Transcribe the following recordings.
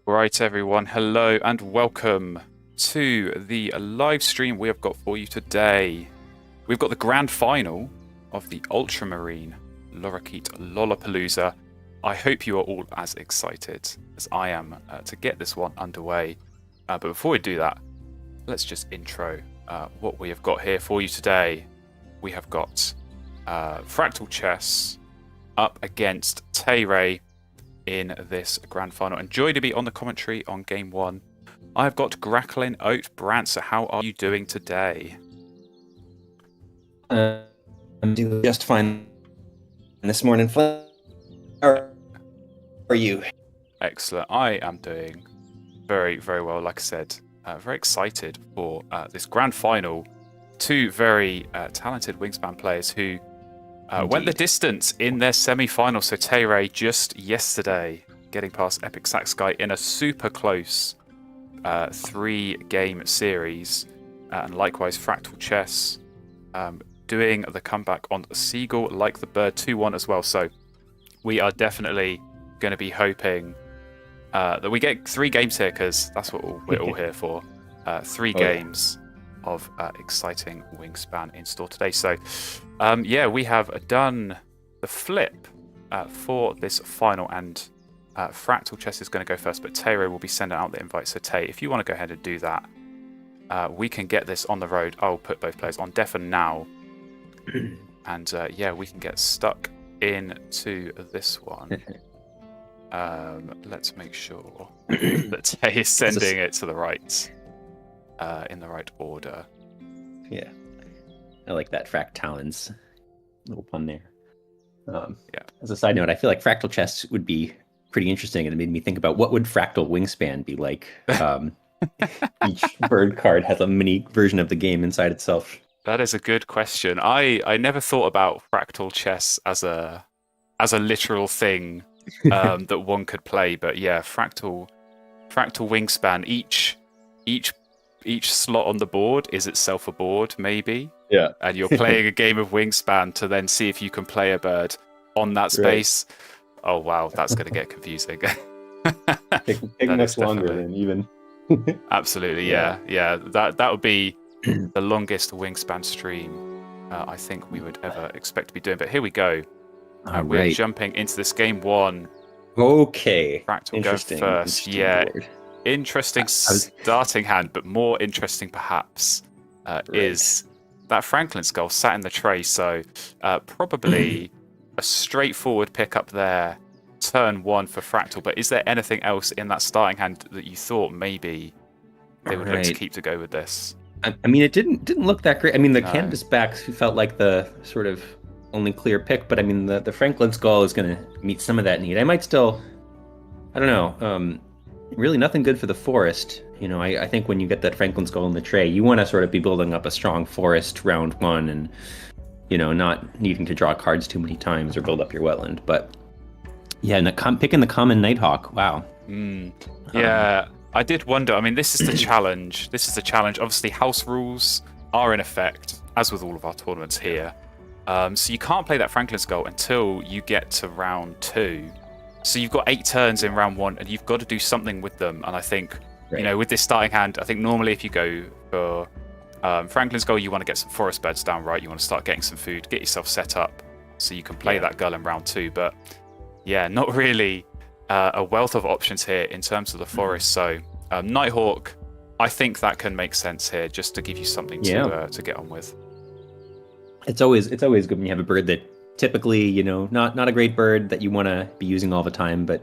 Right, everyone. Hello and welcome to the live stream we have got for you today. We've got the grand final of the Ultramarine Lorikeet Lollapalooza. I hope you are all as excited as I am to get this one underway. But before we do that, let's just intro what we have got here for you today. We have got Fractal Chess up against Tay in this grand final. And joy to be on the commentary on game one. I've got Grackling Oat Brantzer. How are you doing today? I'm doing just fine this morning. How are you? Excellent. I am doing very, very well. Like I said, very excited for this grand final. Two very talented Wingspan players who went the distance in their semi-final. So Tay just yesterday getting past Epic Sax Sky in a super close 3-game series, and likewise Fractal Chess doing the comeback on Seagull Like the Bird 2-1 as well. So we are definitely going to be hoping that we get 3 games here, because that's what we're all here for. 3 games of exciting Wingspan in store today. So we have done the flip for this final, and Fractal Chess is going to go first, but Tay will be sending out the invite. So Tay, if you want to go ahead and do that, we can get this on the road. I'll put both players on deafen now, and we can get stuck into this one. Let's make sure that Tay is sending it to the right, in the right order. Yeah, I like that Fract Talons little pun there. As a side note, I feel like Fractal Chess would be pretty interesting, and it made me think about what would Fractal Wingspan be like. Each bird card has a mini version of the game inside itself. That is a good question. I never thought about Fractal Chess as a literal thing that one could play, but yeah, Fractal Wingspan. Each slot on the board is itself a board, maybe. Yeah. And you're playing a game of Wingspan to then see if you can play a bird on that space. Right. Oh wow, that's going to get confusing. Take much longer than even. Absolutely, yeah. That would be the longest Wingspan stream I think we would ever expect to be doing. But here we go. We're jumping into this game one. Okay. Fractal go first. Board. Interesting starting hand, but more interesting perhaps is that Franklin Skull sat in the tray. So probably a straightforward pickup there, turn 1 for Fractal. But is there anything else in that starting hand that you thought maybe they would look to keep to go with this? I mean, it didn't look that great. I mean, the canvas backs felt like the sort of only clear pick, but I mean, the Franklin Skull is going to meet some of that need. I might still, I don't know. Really nothing good for the forest. You know, I think when you get that Franklin Skull in the tray, you want to sort of be building up a strong forest round 1 and, you know, not needing to draw cards too many times or build up your wetland. But yeah, and picking the common Nighthawk, wow. Yeah, I did wonder. I mean, this is the challenge. Obviously, house rules are in effect, as with all of our tournaments here. So you can't play that Franklin Skull until you get to round 2. So you've got 8 turns in round 1, and you've got to do something with them. And I think, you know, with this starting hand, I think normally if you go for Franklin's Goal, you want to get some forest beds down right. You want to start getting some food, get yourself set up so you can play that gull in round 2. But yeah, not really a wealth of options here in terms of the forest. So Nighthawk, I think that can make sense here, just to give you something to get on with. It's always good when you have a bird that typically, you know, not a great bird that you want to be using all the time, but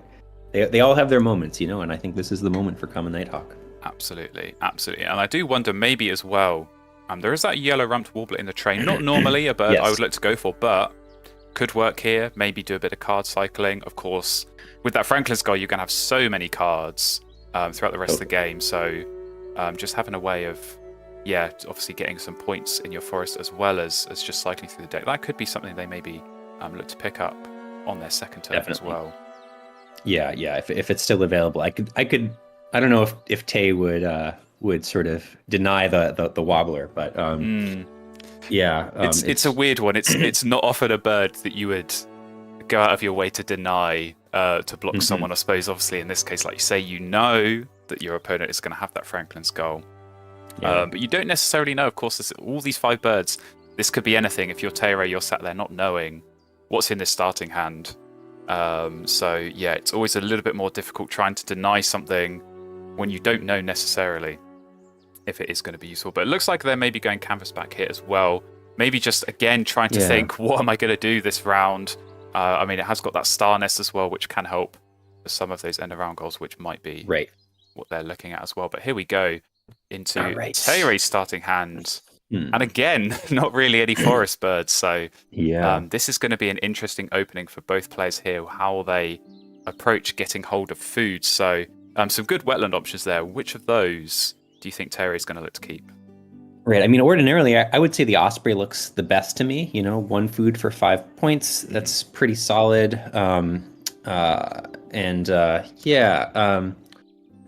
they all have their moments, you know, and I think this is the moment for common Nighthawk. Absolutely. And I do wonder maybe as well, there is that yellow rumped warbler in the train. Not normally a bird I would look to go for, but could work here. Maybe do a bit of card cycling. Of course, with that Franklin Skull, you're going to have so many cards throughout the rest of the game. So just having a way of, obviously getting some points in your forest as well as just cycling through the deck. That could be something they maybe look to pick up on their second turn as well. Yeah. If it's still available, I don't know if Tay would sort of deny the wobbler, but it's a weird one. It's not often a bird that you would go out of your way to deny to block someone. I suppose, obviously, in this case, like you say, you know that your opponent is going to have that Franklin Skull. But you don't necessarily know, of course, there's all these 5 birds. This could be anything. If you're Teire, you're sat there not knowing what's in this starting hand. So, yeah, it's always a little bit more difficult trying to deny something when you don't know necessarily if it is going to be useful. But it looks like they're maybe going canvas back here as well. Maybe just, again, trying to think, what am I going to do this round? I mean, it has got that star nest as well, which can help for some of those end-around goals, which might be what they're looking at as well. But here we go into Teire's starting hand. And again, not really any forest birds. So this is going to be an interesting opening for both players here, how they approach getting hold of food. So some good wetland options there. Which of those do you think Teire is going to look to keep? Right. I mean, ordinarily, I would say the Osprey looks the best to me. 1 food for 5 points. That's pretty solid.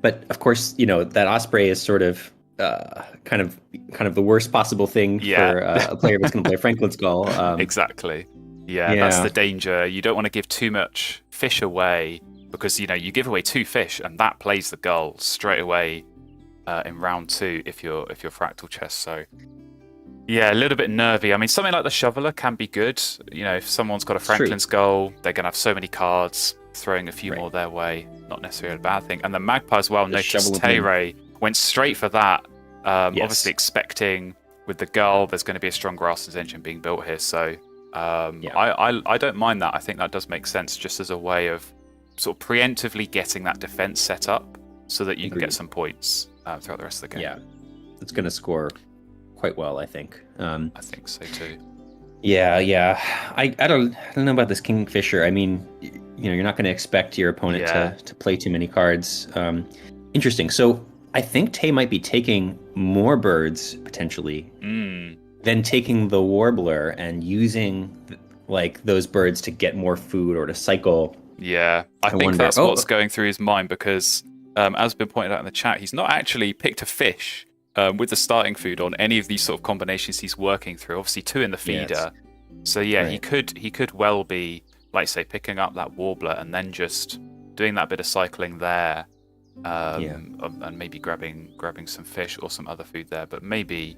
But of course, that Osprey is sort of kind of the worst possible thing for a player that's going to play Franklin Skull. Exactly. Yeah, that's the danger. You don't want to give too much fish away because you give away 2 fish and that plays the gull straight away in round 2 if you're Fractal Chess. So yeah, a little bit nervy. I mean, something like the Shoveler can be good. If someone's got a Franklin Skull, they're going to have so many cards. Throwing a few more their way, not necessarily a bad thing. And the Magpie as well. Notice Teire went straight for that. Obviously expecting with the gull, there's going to be a strong Grasslands engine being built here. So I don't mind that. I think that does make sense, just as a way of sort of preemptively getting that defense set up so that you can get some points throughout the rest of the game. Yeah, it's going to score quite well, I think. I think so too. Yeah. I don't know about this Kingfisher. I mean, you're not going to expect your opponent to play too many cards. Interesting. So I think Tay might be taking more birds potentially than taking the Warbler and using those birds to get more food or to cycle. Yeah, I think that's what's going through his mind because, as has been pointed out in the chat, he's not actually picked a fish with the starting food on any of these sort of combinations he's working through. Obviously, 2 in the feeder. So he could well be, like say, picking up that Warbler and then just doing that bit of cycling there, and maybe grabbing some fish or some other food there. But maybe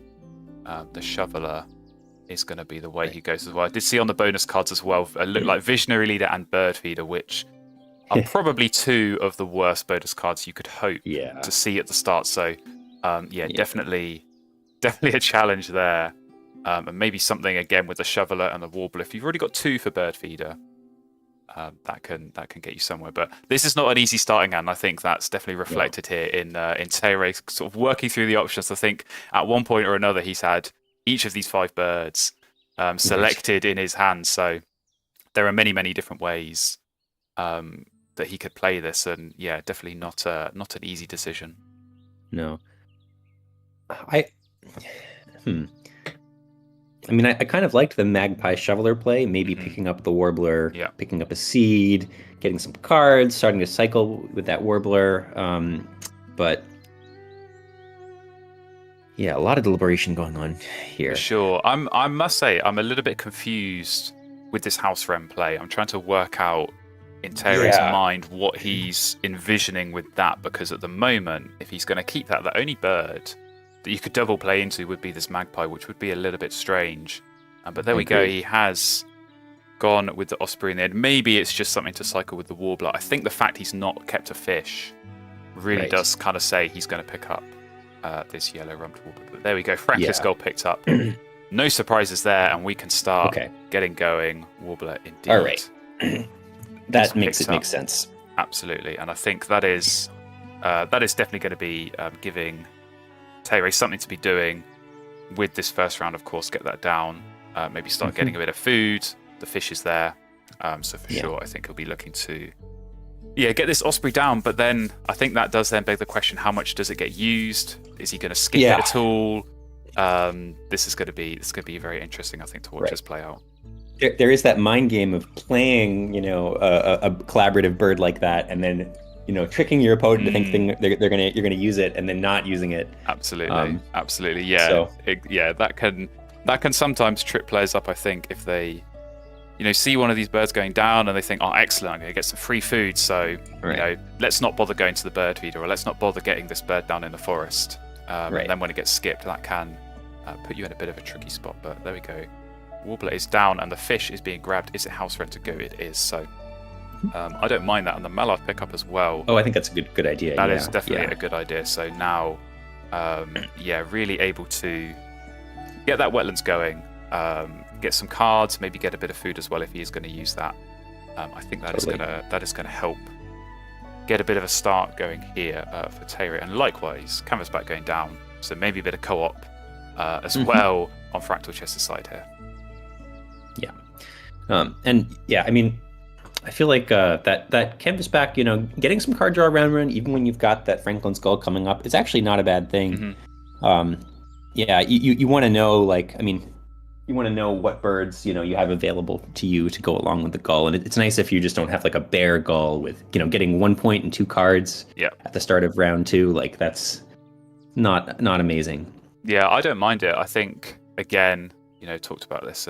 the Shoveler is going to be the way he goes as well. I did see on the bonus cards as well, it looked like Visionary Leader and Bird Feeder, which are probably 2 of the worst bonus cards you could hope to see at the start. So definitely a challenge there. And maybe something again with the Shoveler and the Warbler. If you've already got 2 for Bird Feeder, that can get you somewhere. But this is not an easy starting hand. I think that's definitely reflected here in Teire sort of working through the options. I think at one point or another he's had each of these 5 birds selected in his hand. So there are many different ways that he could play this, and definitely not an easy decision. No, I mean, I kind of liked the Magpie Shoveler play, maybe picking up the Warbler, picking up a seed, getting some cards, starting to cycle with that Warbler. But a lot of deliberation going on here. For sure. I must say, I'm a little bit confused with this House Wren play. I'm trying to work out in Teire's mind what he's envisioning with that, because at the moment, if he's going to keep that, the only bird that you could double play into would be this Magpie, which would be a little bit strange. But there we go. He has gone with the Osprey in the end. Maybe it's just something to cycle with the Warbler. I think the fact he's not kept a fish really does kind of say he's going to pick up this yellow rumped Warbler. But there we go. Franklin Skull picked up. No surprises there, and we can start getting going. Warbler indeed. All right. That makes sense. Absolutely. And I think that is definitely going to be giving Teire something to be doing with this first round, of course. Get that down, maybe start getting a bit of food. The fish is there, so for sure I think he'll be looking to get this Osprey down. But then I think that does then beg the question, how much does it get used? Is he going to skip it at all? This is going to be very interesting, I think, to watch this play out. There is that mind game of playing a collaborative bird like that, and then tricking your opponent to think you're gonna use it, and then not using it. Absolutely, yeah. So, that can sometimes trip players up, I think, if they see one of these birds going down and they think, oh, excellent, I'm going to get some free food. So, let's not bother going to the bird feeder, or let's not bother getting this bird down in the forest. And then when it gets skipped, that can put you in a bit of a tricky spot. But there we go. Warbler is down and the fish is being grabbed. Is it house rent to go? It is. So I don't mind that. And the mallard pickup as well. Oh, I think that's a good idea. That is definitely a good idea. So now, really able to get that wetlands going. Get some cards, maybe get a bit of food as well if he is going to use that. I think that is going to help get a bit of a start going here for Tayray. And likewise, Canvasback going down, so maybe a bit of co-op as well on Fractal Chess's side here. Yeah, I mean, I feel like that Canvasback, getting some card draw round run, even when you've got that Franklin Skull coming up, is actually not a bad thing. You want to know, you want to know what birds, you have available to you to go along with the gull. And it's nice if you just don't have like a bare gull with, getting 1 point and 2 cards at the start of round 2. Like, that's not amazing. Yeah, I don't mind it. I think, again, talked about this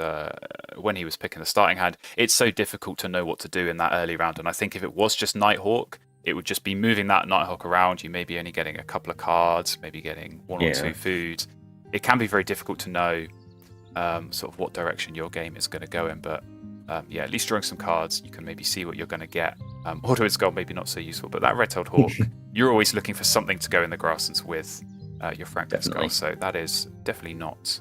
when he was picking the starting hand. It's so difficult to know what to do in that early round. And I think if it was just Nighthawk, it would just be moving that Nighthawk around. You may be only getting a couple of cards, maybe getting 1 or 2 food. It can be very difficult to know sort of what direction your game is going to go in, but at least drawing some cards, you can maybe see what you're going to get. Auto-Its Gold maybe not so useful, but that Red-tailed Hawk, you're always looking for something to go in the grasslands with your Franklin Skull, so that is definitely not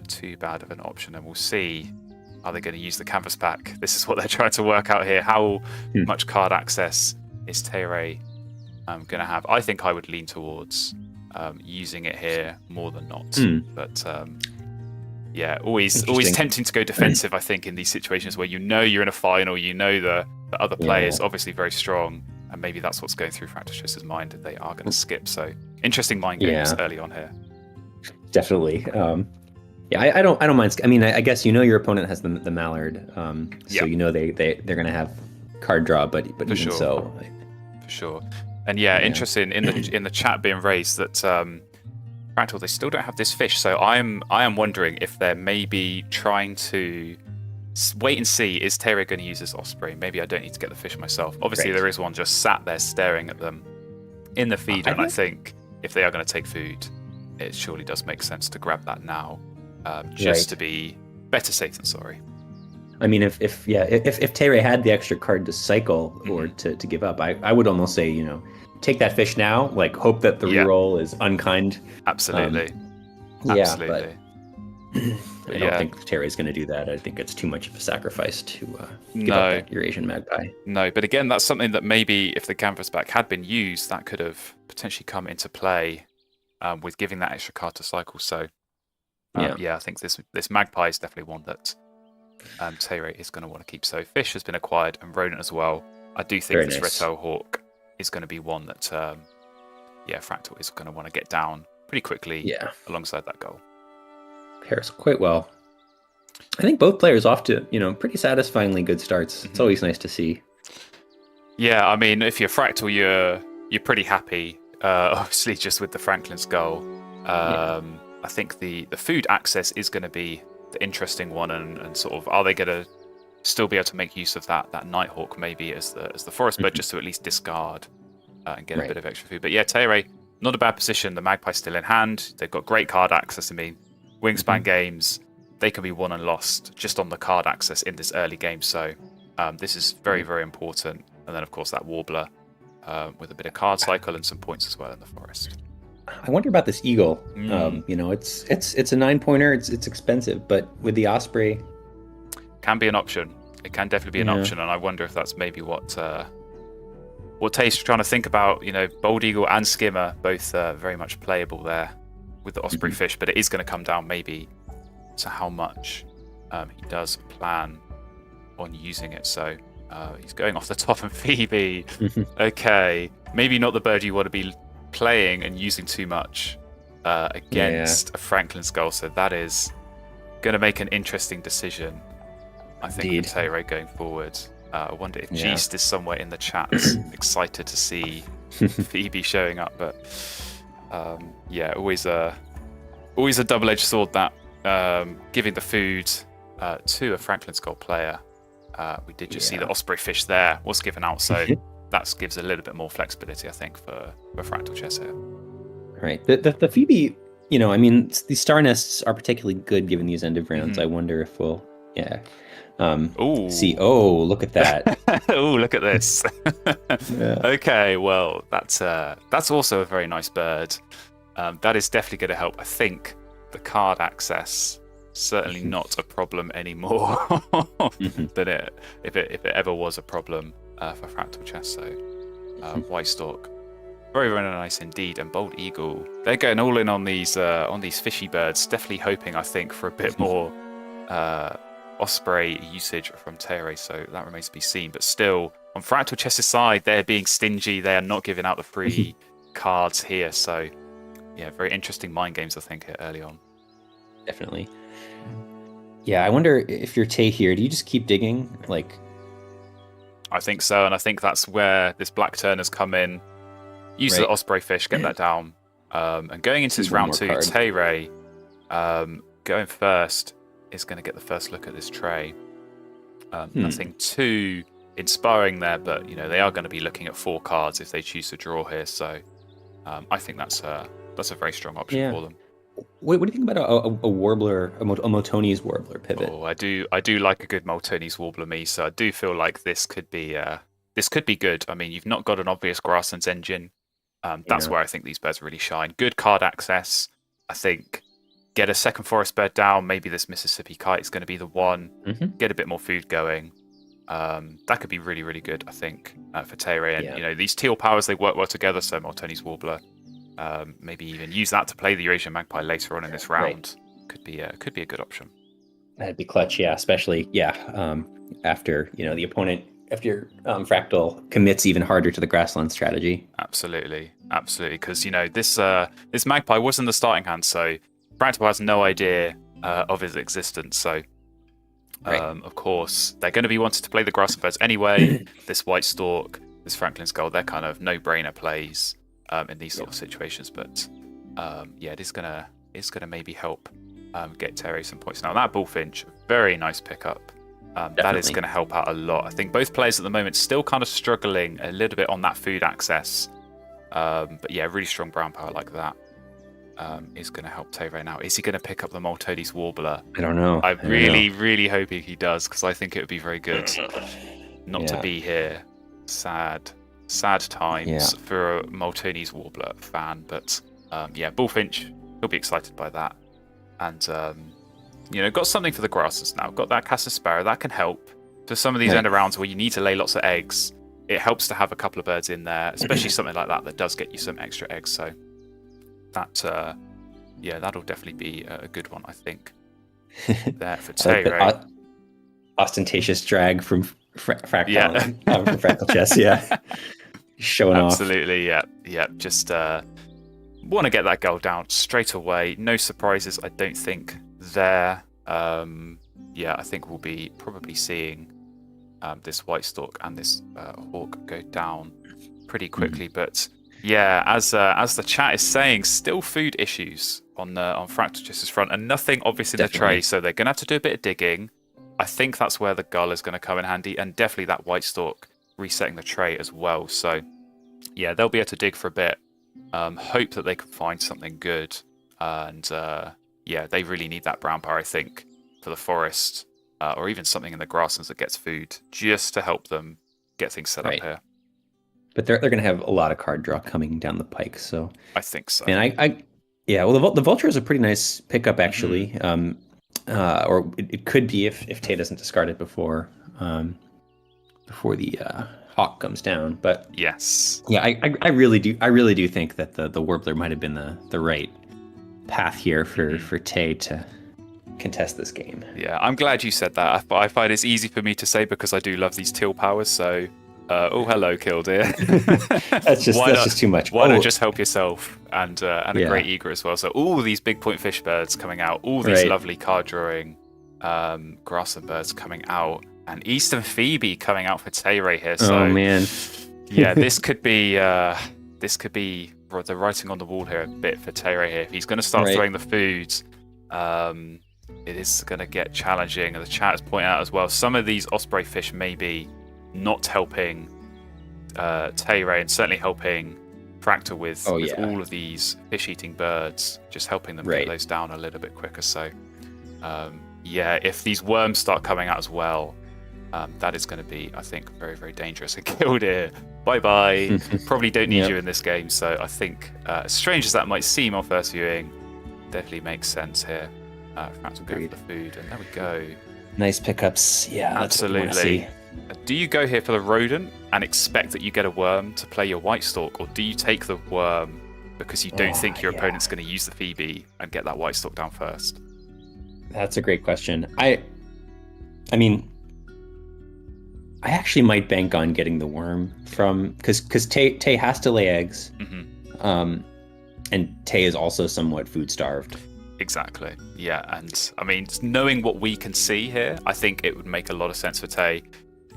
too bad of an option. And we'll see, are they going to use the Canvasback? This is what they're trying to work out here. How much card access is Tayray going to have? I think I would lean towards using it here more than not, but always tempting to go defensive, I think, in these situations where you're in a final, the other player is obviously very strong, and maybe that's what's going through Fractal Chess's mind, that they are going to skip. So interesting mind games early on here. Definitely. I don't mind. I mean, I guess your opponent has the mallard, so they're going to have card draw, but even sure. so, for sure. And interesting in the chat being raised that Fractal, they still don't have this fish, so I am wondering if they're maybe trying to wait and see, is Tayray going to use this Osprey? Maybe I don't need to get the fish myself. Obviously, there is one just sat there staring at them in the feeder, and I think if they are going to take food, it surely does make sense to grab that now, just to be better safe than sorry. I mean, if Tayray had the extra card to cycle or to give up, I would almost say, take that fish now, like hope that the reroll is unkind. Absolutely. Absolutely. But I don't think Tayray's going to do that. I think it's too much of a sacrifice to give up that Eurasian Magpie. No, but again, that's something that maybe if the Canvasback had been used, that could have potentially come into play with giving that extra card to cycle. So, I think this Magpie is definitely one that Tayray is going to want to keep. So fish has been acquired, and rodent as well. I do think this Red-tailed Hawk is going to be one that Fractal is going to want to get down pretty quickly alongside that goal. Pairs quite well. I think both players off to, pretty satisfyingly good starts. It's always nice to see. Yeah, I mean, if you're Fractal, you're pretty happy, obviously, just with the Franklin's goal. I think the food access is going to be the interesting one, and sort of, are they going to still be able to make use of that Nighthawk maybe as the forest bird, just to at least discard and get a bit of extra food. But Tayray, not a bad position. The Magpie's still in hand. They've got great card access. I mean, Wingspan games, they can be won and lost just on the card access in this early game. So this is very, very important. And then, of course, that Warbler with a bit of card cycle and some points as well in the forest. I wonder about this eagle. It's a 9-pointer. It's expensive, but with the Osprey, can be an option. It can definitely be an option, and I wonder if that's maybe what Taste trying to think about. Bold Eagle and Skimmer both very much playable there with the Osprey fish, but it is going to come down maybe to how much he does plan on using it. So he's going off the top, and Phoebe. Okay, maybe not the bird you want to be playing and using too much against a Franklin's goal. So that is going to make an interesting decision, I think, for Tayray going forward. I wonder if Geest is somewhere in the chat excited to see Phoebe showing up, but always a double-edged sword, that giving the food to a Franklin's Gold player. We did just see the Osprey Fish there was given out, so that gives a little bit more flexibility, I think, for Fractal Chess here. Right. The Phoebe, I mean, these star nests are particularly good given these end of rounds. I wonder if we'll, see. Oh, look at that. Oh, look at this. Okay, well, that's also a very nice bird. That is definitely going to help. I think the card access certainly not a problem anymore than if it ever was a problem for Fractal Chess. So White Stork, very, very nice indeed. And Bold Eagle, they're going all in on these fishy birds. Definitely hoping, I think, for a bit more Osprey usage from Teire. So that remains to be seen. But still, on Fractal Chess's side, they're being stingy. They are not giving out the free cards here. So yeah, very interesting mind games, I think, here early on. Definitely. Yeah, I wonder if you're Tay here, do you just keep digging? I think so, and I think that's where this Black Turn has come in. Use the Osprey Fish, get that down. And going into this round 2, Teire, going first, is going to get the first look at this tray. Nothing too inspiring there, but they are going to be looking at 4 cards if they choose to draw here. So I think that's a very strong option for them. What do you think about a warbler, a Motonese warbler pivot? Oh, I do like a good Motonese warbler, me. So I do feel like this could be good. I mean, you've not got an obvious Grasslands engine. That's where I think these birds really shine. Good card access. I think get a second forest bird down. Maybe this Mississippi Kite is going to be the one. Get a bit more food going. That could be really, really good, I think, for Teire. And these teal powers, they work well together. So Motonese warbler. Maybe even use that to play the Eurasian Magpie later on in this round. Could be a good option. That'd be clutch, especially after the opponent, after your Fractal commits even harder to the Grassland strategy. Absolutely, because this Magpie was in the starting hand, so Fractal has no idea of his existence. So of course they're going to be wanting to play the Grassland birds anyway. This White Stork, this Franklin's Gold, they're kind of no-brainer plays. In these sort of situations, but it is gonna maybe help get Teire some points. Now that Bullfinch, very nice pickup. That is going to help out a lot. I think both players at the moment still kind of struggling a little bit on that food access, but really strong brown power like that is going to help Teire. Now, is he going to pick up the Maltese Warbler? I don't know. I'm really hoping he does, because I think it would be very good not to be here. Sad times for a Maltese Warbler fan, but Bullfinch, he'll be excited by that. And got something for the grasses now. Got that Castor Sparrow, that can help for some of these end of rounds where you need to lay lots of eggs. It helps to have a couple of birds in there, especially something like that does get you some extra eggs. So that that'll definitely be a good one, I think. There for Teire. Ostentatious drag from Fractal, from Fractal Chess, showing off. Absolutely, yeah. Just want to get that goal down straight away. No surprises, I don't think there. I think we'll be probably seeing this White Stork and this Hawk go down pretty quickly. But as the chat is saying, still food issues on Fractal Chess's front, and nothing obvious in the tray. So they're gonna have to do a bit of digging. I think that's where the gull is going to come in handy, and definitely that White Stork resetting the tray as well. So, they'll be able to dig for a bit. Hope that they can find something good, and they really need that brown power, I think, for the forest, or even something in the grasslands that gets food, just to help them get things set up here. But they're going to have a lot of card draw coming down the pike, so I think so. And the Vulture is a pretty nice pickup, actually. Or it could be if Tay doesn't discard it before the Hawk comes down. But yes, I really do think that the Warbler might have been the right path here for Tay to contest this game. Yeah, I'm glad you said that. I find it's easy for me to say because I do love these teal powers. So, hello, Killdeer. that's just too much. Why not just help yourself and a great eager as well? So all these big point fish birds coming out, all these lovely card drawing grassland birds coming out, and Eastern Phoebe coming out for Teire here. So, oh man, this could be the writing on the wall here a bit for Teire here. If he's going to start throwing the food, it is going to get challenging. And the chat is pointing out as well, some of these osprey fish may be not helping Tay-Ray, and certainly helping Fractal with all of these fish-eating birds, just helping them get those down a little bit quicker. So, if these worms start coming out as well, that is going to be, I think, very, very dangerous. And Killdeer, bye-bye. Probably don't need you in this game. So I think, as strange as that might seem on first viewing, definitely makes sense here. Fractal go for the food, and there we go. Nice pickups. Yeah, absolutely. Do you go here for the rodent and expect that you get a worm to play your White Stalk, or do you take the worm because you don't think your opponent's going to use the Phoebe and get that White Stalk down first? That's a great question. I mean, I actually might bank on getting the worm from because Tay has to lay eggs, and Tay is also somewhat food starved. Exactly. Yeah, and I mean, knowing what we can see here, I think it would make a lot of sense for Tay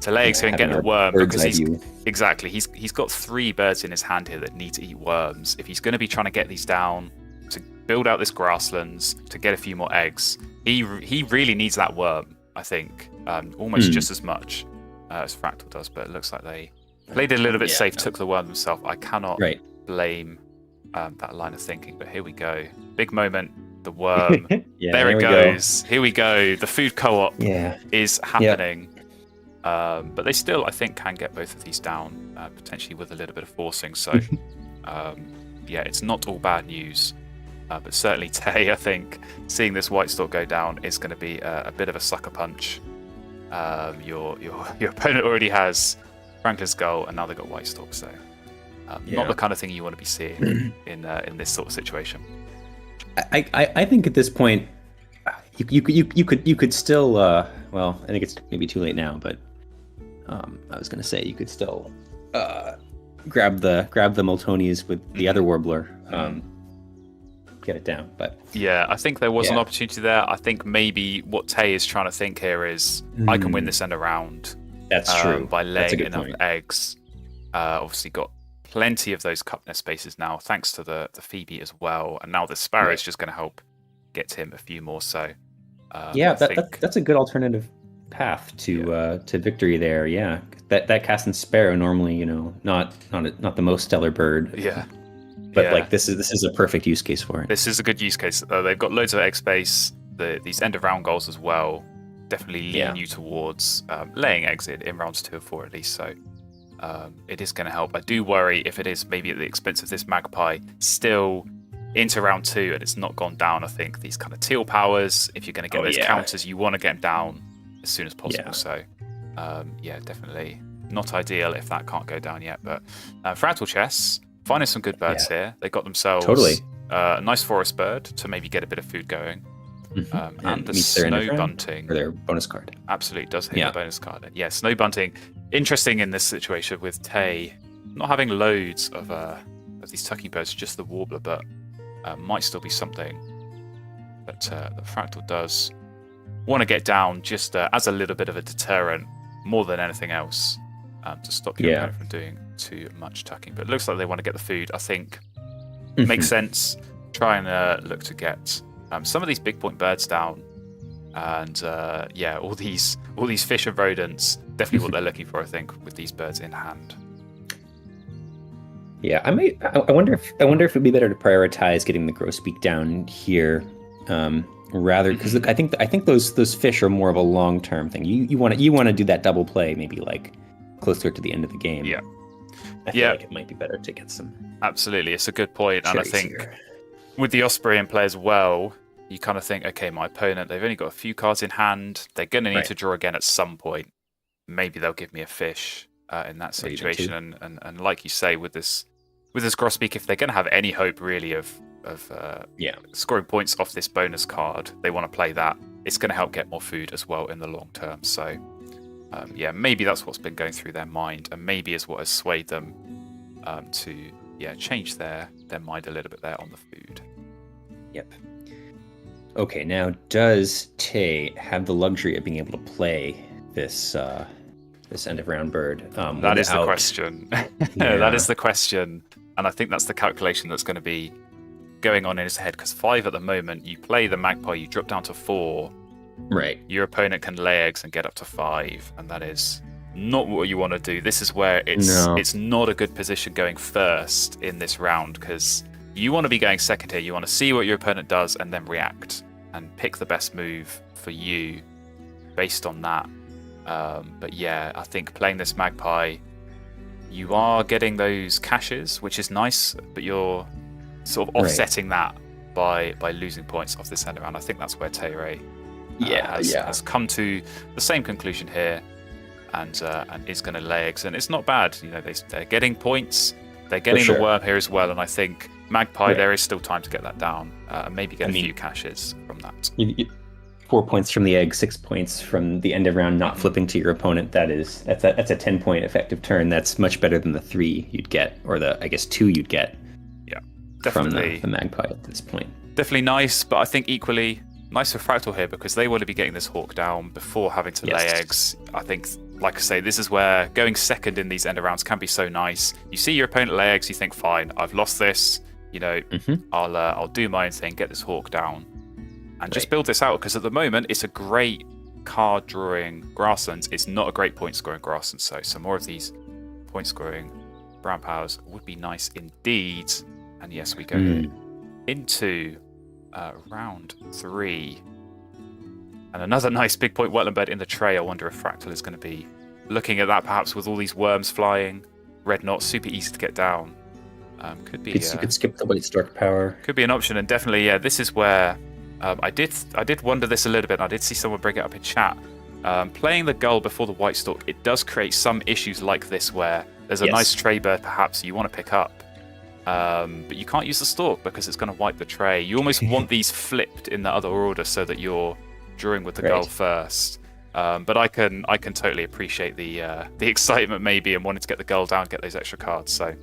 to lay eggs here and get the worm, because he's got 3 birds in his hand here that need to eat worms. If he's going to be trying to get these down to build out this grasslands to get a few more eggs, he really needs that worm. I think almost just as much as Fractal does. But it looks like they played it a little bit safe, took the worm themselves. I cannot blame that line of thinking. But here we go, big moment. The worm. There it goes. Here we go. The food co-op is happening. But they still, I think, can get both of these down, potentially with a little bit of forcing. So, it's not all bad news. But certainly Tay, I think, seeing this White Stalk go down is going to be a bit of a sucker punch. Your opponent already has Franklin's Gull, and now they've got White Stalk. So, not the kind of thing you want to be seeing in this sort of situation. I think at this point, you could still well, I think it's maybe too late now, but I was gonna say you could still grab the Moltonies with the other Warbler, get it down. But I think there was an opportunity there. I think maybe what Tay is trying to think here is I can win this end around. That's true. By laying enough eggs. Obviously got plenty of those cup nest spaces now, thanks to the Phoebe as well, and now the Sparrow is just going to help get him a few more. So that's a good alternative path to victory there. That Cassin Sparrow normally, not the most stellar bird, but like this is a perfect use case for it. This is a good use case. They've got loads of egg space. These end of round goals as well definitely lean you towards laying eggs in rounds 2 or 4 at least. So it is going to help. I do worry if it is maybe at the expense of this Magpie still into round 2 and it's not gone down. I think these kind of teal powers, if you're going to get those counters, you want to get them down as soon as possible. So definitely not ideal if that can't go down yet. But Fractal Chess finding some good birds here. They got themselves a nice forest bird to maybe get a bit of food going. And the Snow Bunting for their bonus card absolutely does hit the bonus card. And Snow Bunting, interesting in this situation with Tay not having loads of these tucking birds, just the Warbler, but might still be something that the Fractal does want to get down just as a little bit of a deterrent more than anything else, to stop your opponent from doing too much tucking. But it looks like they want to get the food. I think makes sense. Try and look to get some of these big point birds down, and all these fish and rodents, definitely what they're looking for, I think, with these birds in hand. I wonder if it'd be better to prioritize getting the grosbeak down here, rather, because I think those fish are more of a long term thing. You want to do that double play maybe like closer to the end of the game. I feel like it might be better to get some. Absolutely, it's a good point, and I think with the Osprey in play as well, you kind of think, okay, my opponent, they've only got a few cards in hand. They're going to need to draw again at some point. Maybe they'll give me a fish in that situation. And like you say, with this grosbeak, if they're going to have any hope really of scoring points off this bonus card, they want to play that. It's going to help get more food as well in the long term. So maybe that's what's been going through their mind, and maybe is what has swayed them to change their mind a little bit there on the food. Yep. Okay, now does Tay have the luxury of being able to play this end of round bird? That is the question. That is the question, and I think that's the calculation that's going to be going on in his head, because 5 at the moment, you play the magpie, you drop down to 4. Right. Your opponent can lay eggs and get up to 5, and that is not what you want to do. This is where it's not a good position going first in this round, because you want to be going second here. You want to see what your opponent does and then react and pick the best move for you based on that. But yeah, I think playing this magpie, you are getting those caches, which is nice, but you're sort of offsetting that by losing points off this end around. I think that's where Teire has come to the same conclusion here, and is going to lay eggs, and it's not bad. You know, they're getting points, they're getting the worm here as well, and I think magpie there is still time to get that down, and maybe get a few caches from that. 4 points from the egg, 6 points from the end of round not flipping to your opponent. That's a 10-point effective turn. That's much better than the 3 you'd get, or the 2 you'd get. Yeah, definitely from the magpie at this point. Definitely nice, but I think equally nice for Fractal here, because they want to be getting this hawk down before having to lay eggs. I think, like I say, this is where going second in these end of rounds can be so nice. You see your opponent lay eggs, you think, fine, I've lost this. You know, I'll do my own thing, get this hawk down, and just build this out, because at the moment it's a great card drawing grasslands. It's not a great point scoring grasslands, so some more of these point scoring brown powers would be nice indeed. And yes, we go into round 3, and another nice big point wetland bed in the tray. I wonder if Fractal is going to be looking at that, perhaps with all these worms flying. Red knot, super easy to get down. Could be. You could skip the white stork power. Could be an option, and definitely, this is where I did wonder this a little bit. And I did see someone bring it up in chat. Playing the gull before the white stork, it does create some issues like this, where there's a nice tray bird perhaps you want to pick up, but you can't use the stork because it's going to wipe the tray. You almost want these flipped in the other order so that you're drawing with the gull first. But I can totally appreciate the excitement maybe, and wanting to get the gull down, get those extra cards. So.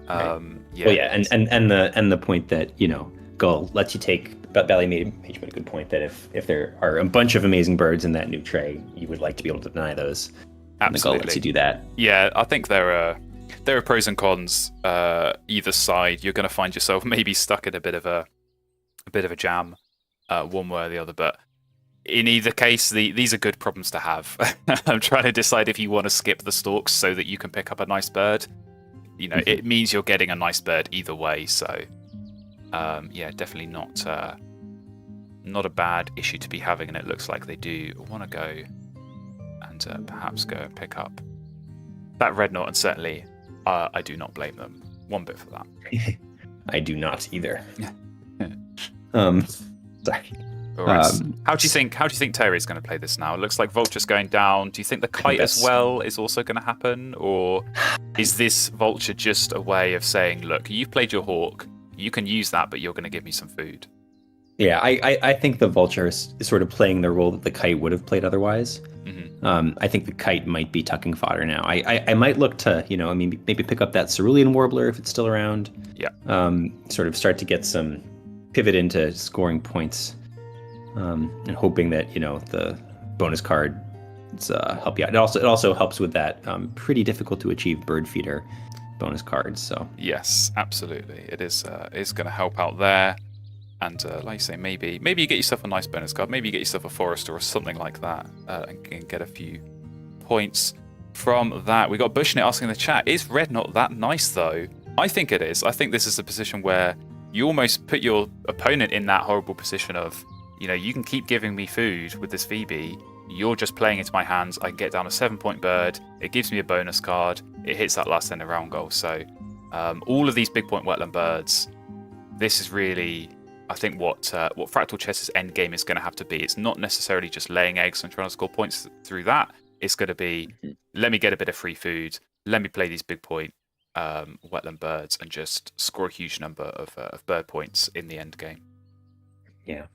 And the point that, you know, gull lets you take. But Bally made a good point that if there are a bunch of amazing birds in that new tray, you would like to be able to deny those. Absolutely. And the gull lets you do that. Yeah, I think there are pros and cons either side. You're going to find yourself maybe stuck in a bit of a jam, one way or the other. But in either case, these are good problems to have. I'm trying to decide if you want to skip the stalks so that you can pick up a nice bird. You know, it means you're getting a nice bird either way. So, definitely not a bad issue to be having. And it looks like they do want to go and perhaps go and pick up that red knot. And certainly, I do not blame them one bit for that. I do not either. Sorry. All right. How do you think Teire is going to play this now? It looks like Vulture's going down. Do you think the kite as well is also going to happen? Or is this Vulture just a way of saying, look, you've played your hawk, you can use that, but you're going to give me some food? Yeah, I think the Vulture is sort of playing the role that the kite would have played otherwise. I think the kite might be tucking fodder now. I might look to, maybe pick up that Cerulean Warbler if it's still around. Yeah. Sort of start to get some pivot into scoring points. And hoping that the bonus card help you out. It also helps with that pretty difficult to achieve bird feeder bonus cards. So yes, absolutely, it is going to help out there. And like you say, maybe you get yourself a nice bonus card. Maybe you get yourself a forester or something like that, and can get a few points from that. We got Bushnit asking in the chat: is red not that nice though? I think it is. I think this is a position where you almost put your opponent in that horrible position of, you can keep giving me food with this Phoebe. You're just playing into my hands. I can get down a 7-point bird. It gives me a bonus card. It hits that last end of round goal. So all of these big point wetland birds, this is really, I think, what Fractal Chess's end game is going to have to be. It's not necessarily just laying eggs and trying to score points through that. It's going to be, let me get a bit of free food. Let me play these big point wetland birds and just score a huge number of bird points in the end game. Yeah.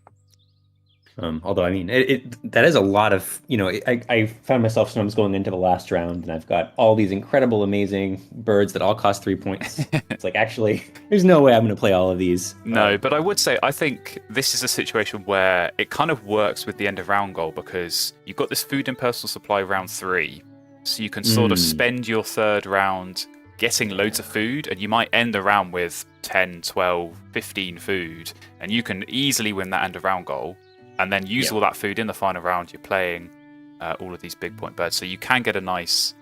Although, that is a lot of, I found myself sometimes going into the last round and I've got all these incredible, amazing birds that all cost 3 points. It's like, actually, there's no way I'm going to play all of these. No, but I would say, I think this is a situation where it kind of works with the end of round goal, because you've got this food and personal supply round 3. So you can sort of spend your third round getting loads of food, and you might end the round with 10, 12, 15 food, and you can easily win that end of round goal, and then use all that food in the final round. You're playing all of these big point birds, so you can get a nice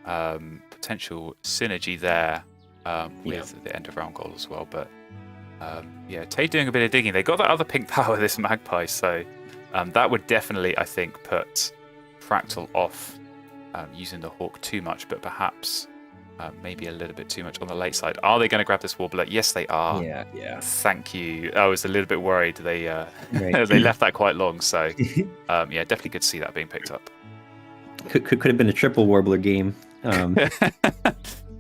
potential synergy there with the end of round goal as well. But Tay doing a bit of digging. They got that other pink power, this magpie, so that would definitely, I think, put Fractal off using the hawk too much, but perhaps maybe a little bit too much on the late side. Are they going to grab this warbler? Yes, they are. Yeah. Thank you. I was a little bit worried. They they left that quite long, so definitely could see that being picked up. Could have been a triple warbler game.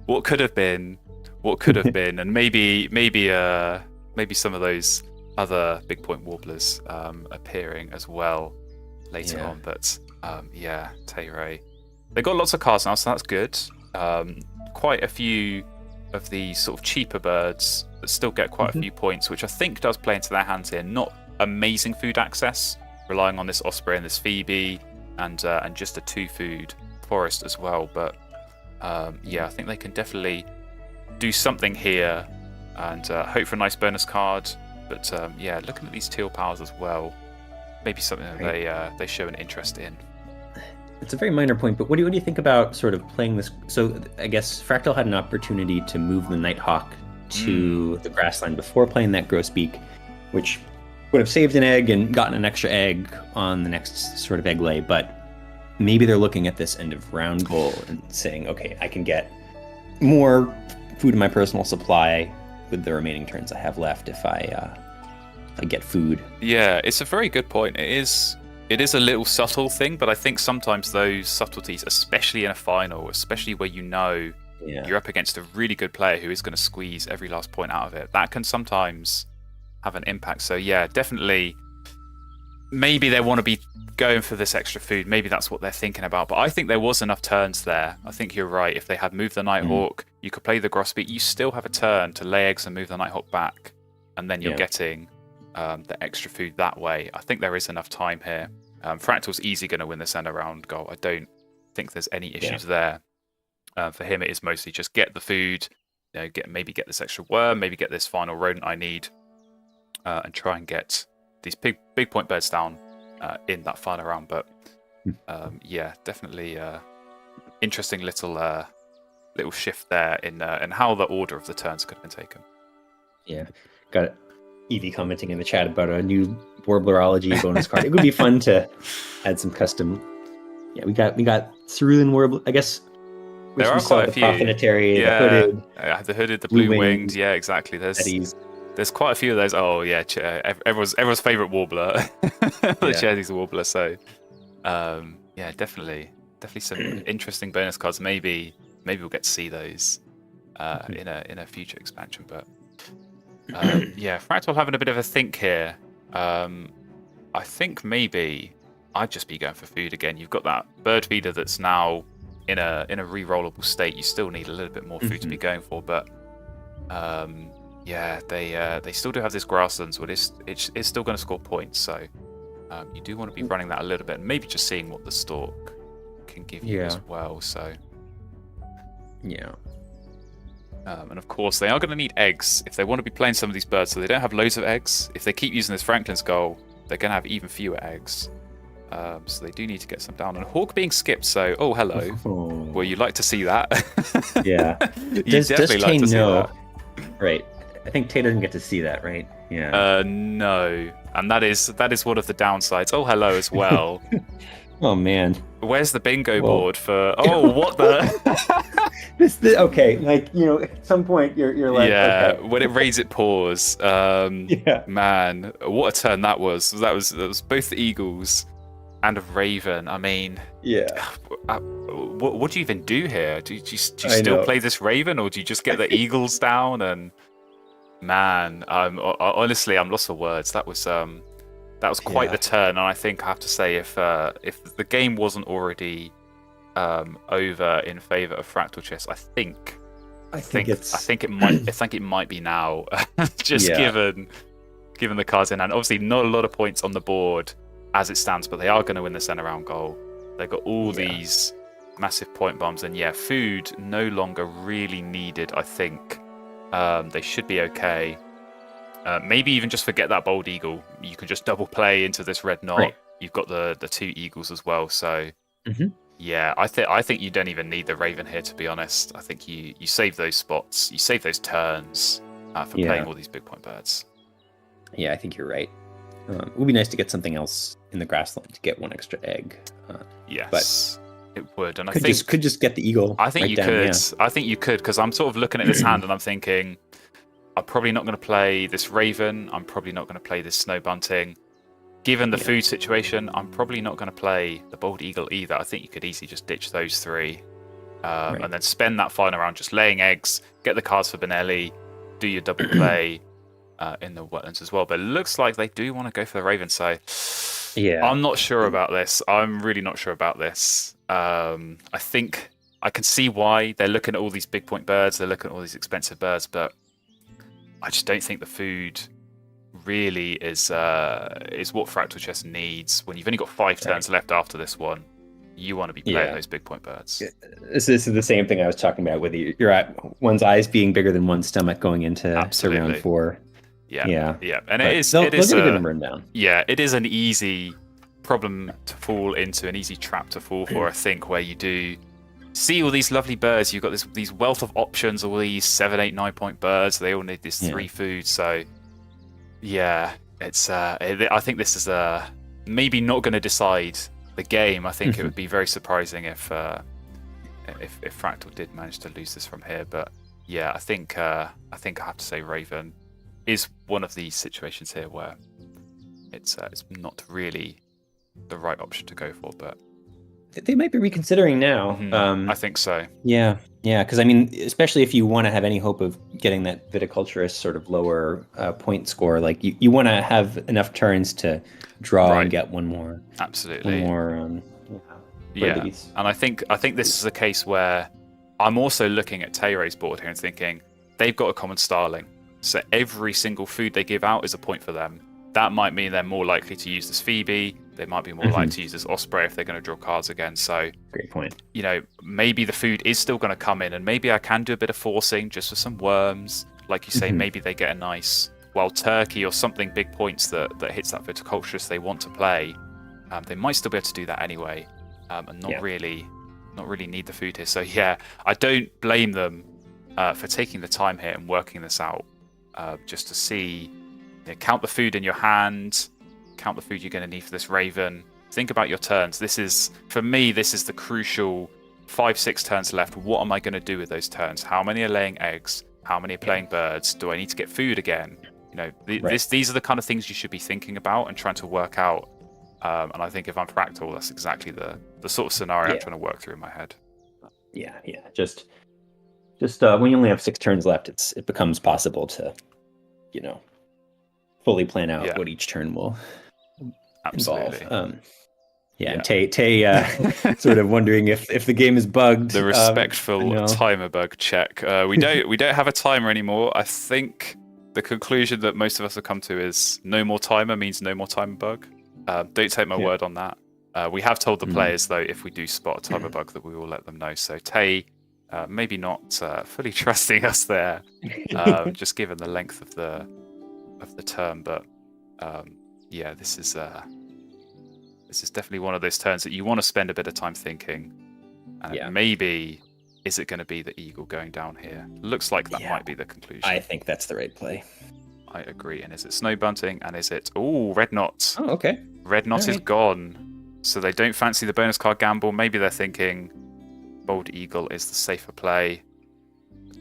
What could have been, and maybe some of those other big point warblers appearing as well later on. But Tay-Ray, they got lots of cards now, so that's good. Quite a few of these sort of cheaper birds that still get quite a few points, which I think does play into their hands here. Not amazing food access, relying on this Osprey and this Phoebe, and just a 2-food forest as well. But I think they can definitely do something here, and hope for a nice bonus card. But looking at these teal powers as well, maybe something that they show an interest in. It's a very minor point, but what do you think about sort of playing this? So I guess Fractal had an opportunity to move the Nighthawk to the grassland before playing that Grosbeak, which would have saved an egg and gotten an extra egg on the next sort of egg lay. But maybe they're looking at this end of round goal and saying, okay, I can get more food in my personal supply with the remaining turns I have left if I get food. Yeah, it's a very good point. It is a little subtle thing, but I think sometimes those subtleties, especially in a final, especially where you're up against a really good player who is going to squeeze every last point out of it, that can sometimes have an impact. So definitely, maybe they want to be going for this extra food. Maybe that's what they're thinking about. But I think there was enough turns there. I think you're right. If they had moved the Nighthawk, you could play the Grosbeak. You still have a turn to lay eggs and move the Nighthawk back, and then you're getting the extra food that way. I think there is enough time here. Fractal's easy going to win this end around goal. I don't think there's any issues there. For him, it is mostly just get the food, maybe get this extra worm, maybe get this final rodent I need, and try and get these big point birds down in that final round. But definitely interesting little shift there in how the order of the turns could have been taken. Yeah, got it. Evie commenting in the chat about a new Warblerology bonus card. It would be fun to add some custom. Yeah, we got Cerulean Warbler. I guess there are quite a few. Prophinetary, the hooded, the blue winged. Yeah, exactly. There's quite a few of those. Oh yeah, everyone's favorite warbler, the Cherry's warbler. So definitely some interesting bonus cards. Maybe we'll get to see those in a future expansion. But Fractal having a bit of a think here. I think maybe I'd just be going for food again. You've got that bird feeder that's now in a re-rollable state. You still need a little bit more food to be going for, but they still do have this grasslands, but it's still going to score points. So you do want to be running that a little bit, and maybe just seeing what the stalk can give you as well. So and of course, they are going to need eggs if they want to be playing some of these birds. So they don't have loads of eggs. If they keep using this Franklin's Goal, they're going to have even fewer eggs. So they do need to get some down. And Hawk being skipped, so hello. Well, you like to see that. Yeah. Does Tay know? Right. I think Tay doesn't get to see that, right? Yeah. No. And that is one of the downsides. Oh, hello as well. Oh man. Where's the bingo board for? Oh, what the? Okay, at some point you're like, okay. When it raised it paws. Man, what a turn that was. That was both the Eagles and a Raven. I mean, what do you even do here? Do you still play this Raven, or do you just get the Eagles down? And man, honestly, I'm lost for words. That was quite the turn, and I think I have to say, if the game wasn't already over in favor of Fractal Chess, I think it might be now. Just given the cards in hand. Obviously, not a lot of points on the board as it stands, but they are going to win the center round goal. They've got all these massive point bombs, and food no longer really needed, I think, They should be okay. Maybe even just forget that bold eagle. You can just double play into this red knot. Right. You've got the 2 eagles as well. So Mm-hmm. yeah, I think you don't even need the raven here, to be honest. I think you save those spots, you save those turns for playing all these big point birds. Yeah, I think you're right. It would be nice to get something else in the grassland to get one extra egg. Yes, but it would, and I think could just get the eagle. I think right you down, could. Yeah. I think you could, because I'm sort of looking at this hand and I'm thinking, I'm probably not going to play this raven. I'm probably not going to play this snow bunting. Given the food situation, I'm probably not going to play the bald eagle either. I think you could easily just ditch those 3, and then spend that final round just laying eggs, get the cards for Benelli, do your double play in the wetlands as well. But it looks like they do want to go for the raven, so Yeah. I'm not sure about this. I'm really not sure about this. I think I can see why they're looking at all these big point birds, they're looking at all these expensive birds, but I just don't think the food really is what Fractal Chess needs. When you've only got 5 turns left after this one, you want to be playing those big point birds. This is the same thing I was talking about with you. You're at one's eyes being bigger than one's stomach going into round 4. Yeah. And but it is get a good number down. Yeah, it is an easy problem to fall into, an easy trap to fall for, I think, where you do see all these lovely birds. You've got these wealth of options, all these 7, 8, 9 point birds. They all need this 3 food. So yeah, it's I think this is maybe not going to decide the game. I think it would be very surprising if Fractal did manage to lose this from here. But yeah, I think I have to say Raven is one of these situations here where it's not really the right option to go for, but they might be reconsidering now. I think so. Yeah, because I mean, especially if you want to have any hope of getting that viticulturist sort of lower point score, like you want to have enough turns to draw and get one more. Absolutely. One more. Release. And I think this is a case where I'm also looking at Teire's board here and thinking they've got a common starling, so every single food they give out is a point for them. That might mean they're more likely to use this Phoebe. They might be more likely to use this Osprey if they're going to draw cards again. So, great point. Maybe the food is still going to come in, and maybe I can do a bit of forcing just for some worms. Like you say, maybe they get a nice wild turkey or something big points that hits that viticulturist they want to play. They might still be able to do that anyway, and not really need the food here. So yeah, I don't blame them for taking the time here and working this out, just to see. Count the food in your hand, count the food you're going to need for this Raven. Think about your turns. For me, this is the crucial 5-6 turns left. What am I going to do with those turns? How many are laying eggs? How many are playing birds? Do I need to get food again? These are the kind of things you should be thinking about and trying to work out. And I think if I'm Fractal, that's exactly the sort of scenario I'm trying to work through in my head. Yeah. Just when you only have 6 turns left, it becomes possible to, fully plan out what each turn will involve. And Tay sort of wondering if the game is bugged. The respectful timer bug check. We don't have a timer anymore. I think the conclusion that most of us have come to is no more timer means no more timer bug. Don't take my word on that. We have told the players though, if we do spot a timer bug, that we will let them know. So Tay, maybe not fully trusting us there, just given the length of the turn, but this is definitely one of those turns that you want to spend a bit of time thinking. And maybe is it going to be the eagle going down here? Looks like that might be the conclusion. I think that's the right play. I agree. And is it snow bunting? And is it red knot? Oh, okay. Red knot is gone, so they don't fancy the bonus card gamble. Maybe they're thinking bold eagle is the safer play.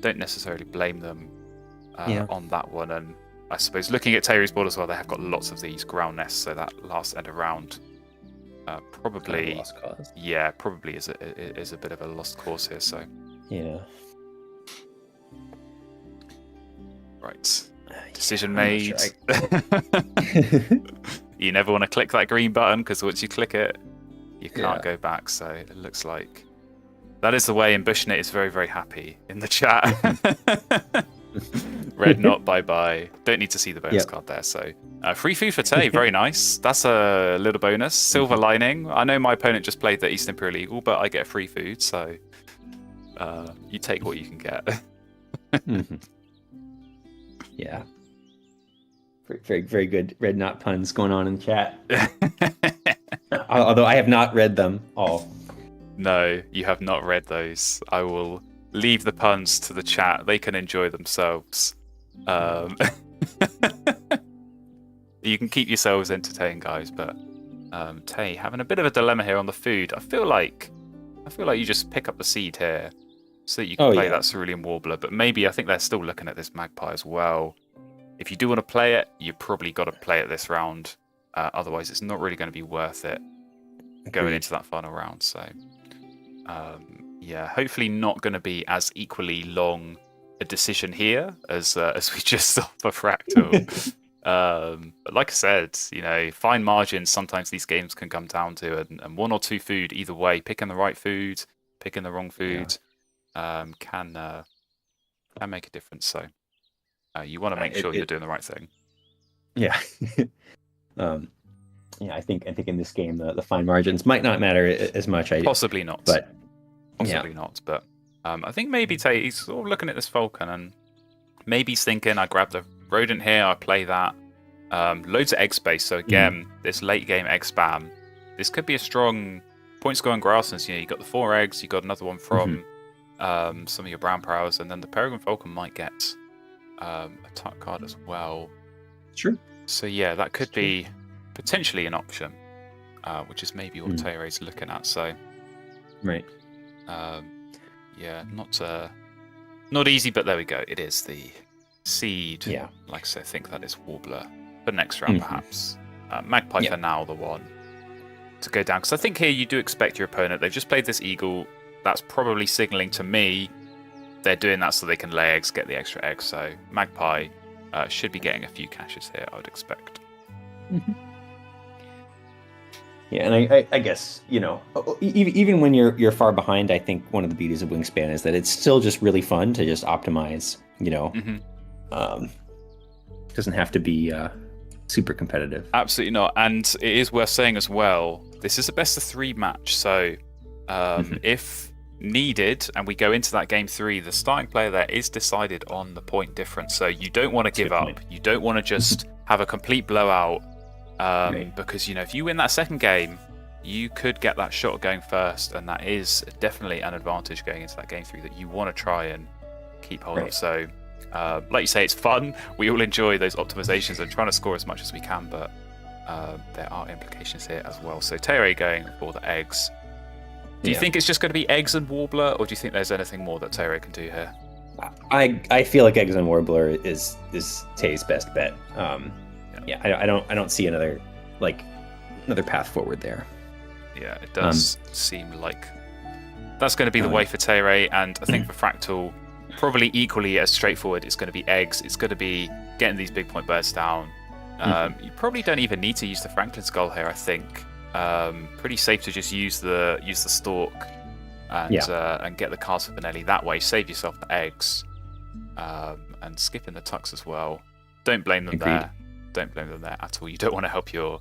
Don't necessarily blame them on that one. And I suppose looking at Teire's board as well, they have got lots of these ground nests, so that last end of round probably lost cause. Yeah, probably is a bit of a lost cause here. So right, decision made. You never want to click that green button because once you click it, you can't go back. So it looks like that is the way. And Bushnit is very, very happy in the chat. Red knot, bye. Don't need to see the bonus card there. So free food for Tay, very nice. That's a little bonus. Silver lining. I know my opponent just played the East Imperial Eagle, but I get free food, so you take what you can get. Yeah. Very, very, very good red knot puns going on in chat. Although I have not read them all. No, you have not read those. I will leave the puns to the chat. They can enjoy themselves. You can keep yourselves entertained, guys. But Tay, having a bit of a dilemma here on the food. I feel like you just pick up the seed here, so that you can play that Cerulean Warbler. But maybe I think they're still looking at this Magpie as well. If you do want to play it, you probably got to play it this round. Otherwise, it's not really going to be worth it going into that final round. So, yeah, hopefully not going to be as equally long a decision here as we just saw for Fractal. But like I said, fine margins sometimes these games can come down to, and one or two food either way, picking the right food, picking the wrong food, can make a difference. So you want to make sure you're doing the right thing. Yeah. Yeah, I think in this game the fine margins might not matter as much. Possibly not. But possibly not. But I think maybe he's sort of looking at this Falcon and maybe he's thinking, I grab the rodent here, I play that. Loads of egg space. So again, this late game egg spam. This could be a strong point score on grasslands. You got the 4 eggs. You got another one from some of your brown prowess, and then the Peregrine Falcon might get a tuck card as well. True. So yeah, that could be potentially an option, which is maybe what Tere's looking at. So, right. Yeah, not easy, but there we go. It is the seed. Yeah. Like I said, I think that is Warbler for next round, perhaps. Magpie for now, the one to go down. Because I think here you do expect your opponent. They've just played this Eagle. That's probably signaling to me they're doing that so they can lay eggs, get the extra eggs. So Magpie should be getting a few caches here, I would expect. Yeah, and I guess even when you're far behind, I think one of the beauties of Wingspan is that it's still just really fun to just optimize. Doesn't have to be super competitive. Absolutely not. And it is worth saying as well, this is a best of 3 match. So if needed, and we go into that game 3, the starting player there is decided on the point difference. So you don't want to give up. You don't want to just have a complete blowout. Because if you win that second game, you could get that shot going first, and that is definitely an advantage going into that game 3 that you want to try and keep hold of. So like you say, it's fun. We all enjoy those optimizations and trying to score as much as we can, but there are implications here as well. So Tere going for the eggs. Do you think it's just going to be eggs and Warbler, or do you think there's anything more that Tere can do here? I feel like eggs and Warbler is Tay's best bet. I don't see another path forward there. Yeah, it does seem like that's going to be the way for Tere, and I think for Fractal, probably equally as straightforward. It's going to be eggs. It's going to be getting these big point birds down. You probably don't even need to use the Franklin Skull here. I think pretty safe to just use the stalk and get the cards for Benelli that way. Save yourself the eggs and skip in the tucks as well. Don't blame them there. Don't blame them there at all. You don't want to help your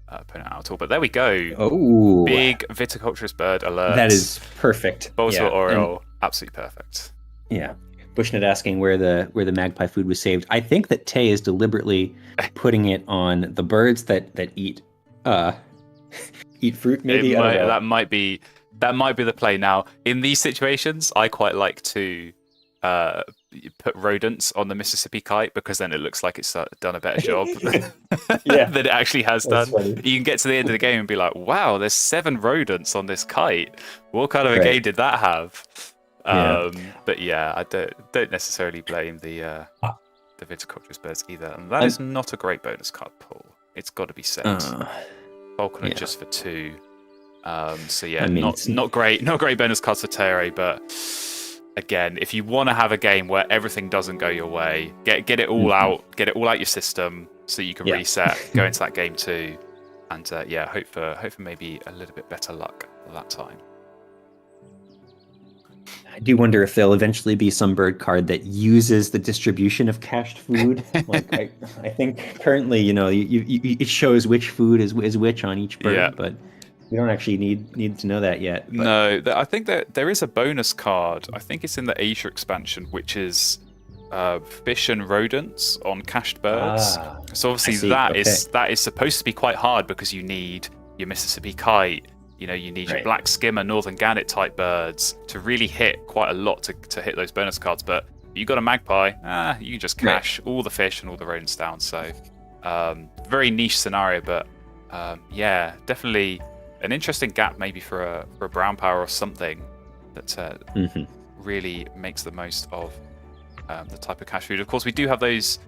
opponent out at all. But there we go. Oh, big viticulturist bird alert. That is perfect. Boswell Oriole, absolutely perfect. Yeah. Bushnet asking where the magpie food was saved. I think that Tay is deliberately putting it on the birds that eat fruit. Maybe that might be the play. Now, in these situations, I quite like to put rodents on the Mississippi kite, because then it looks like it's done a better job than it actually has done. Funny. You can get to the end of the game and be like, wow, there's 7 rodents on this kite. What kind of a game did that have? But yeah, I don't necessarily blame the viticulturist birds either. And that is not a great bonus card pull. It's got to be set. Falconer just for 2. So yeah, not great bonus cards for Tere, but again, if you want to have a game where everything doesn't go your way, get it all out, your system, so you can reset, go into that game 2, and hope for maybe a little bit better luck that time. I do wonder if there'll eventually be some bird card that uses the distribution of cached food. I think currently, it shows which food is which on each bird, but we don't actually need to know that yet. But... No, I think that there is a bonus card. I think it's in the Asia expansion, which is fish and rodents on cached birds. Ah, So obviously that is supposed to be quite hard because you need your Mississippi kite, you need your black skimmer, northern gannet type birds to really hit quite a lot to hit those bonus cards. But you got a magpie, you can just cash all the fish and all the rodents down. So very niche scenario, but yeah, definitely an interesting gap maybe for a brown power or something that really makes the most of the type of cash food. Of course, we do have those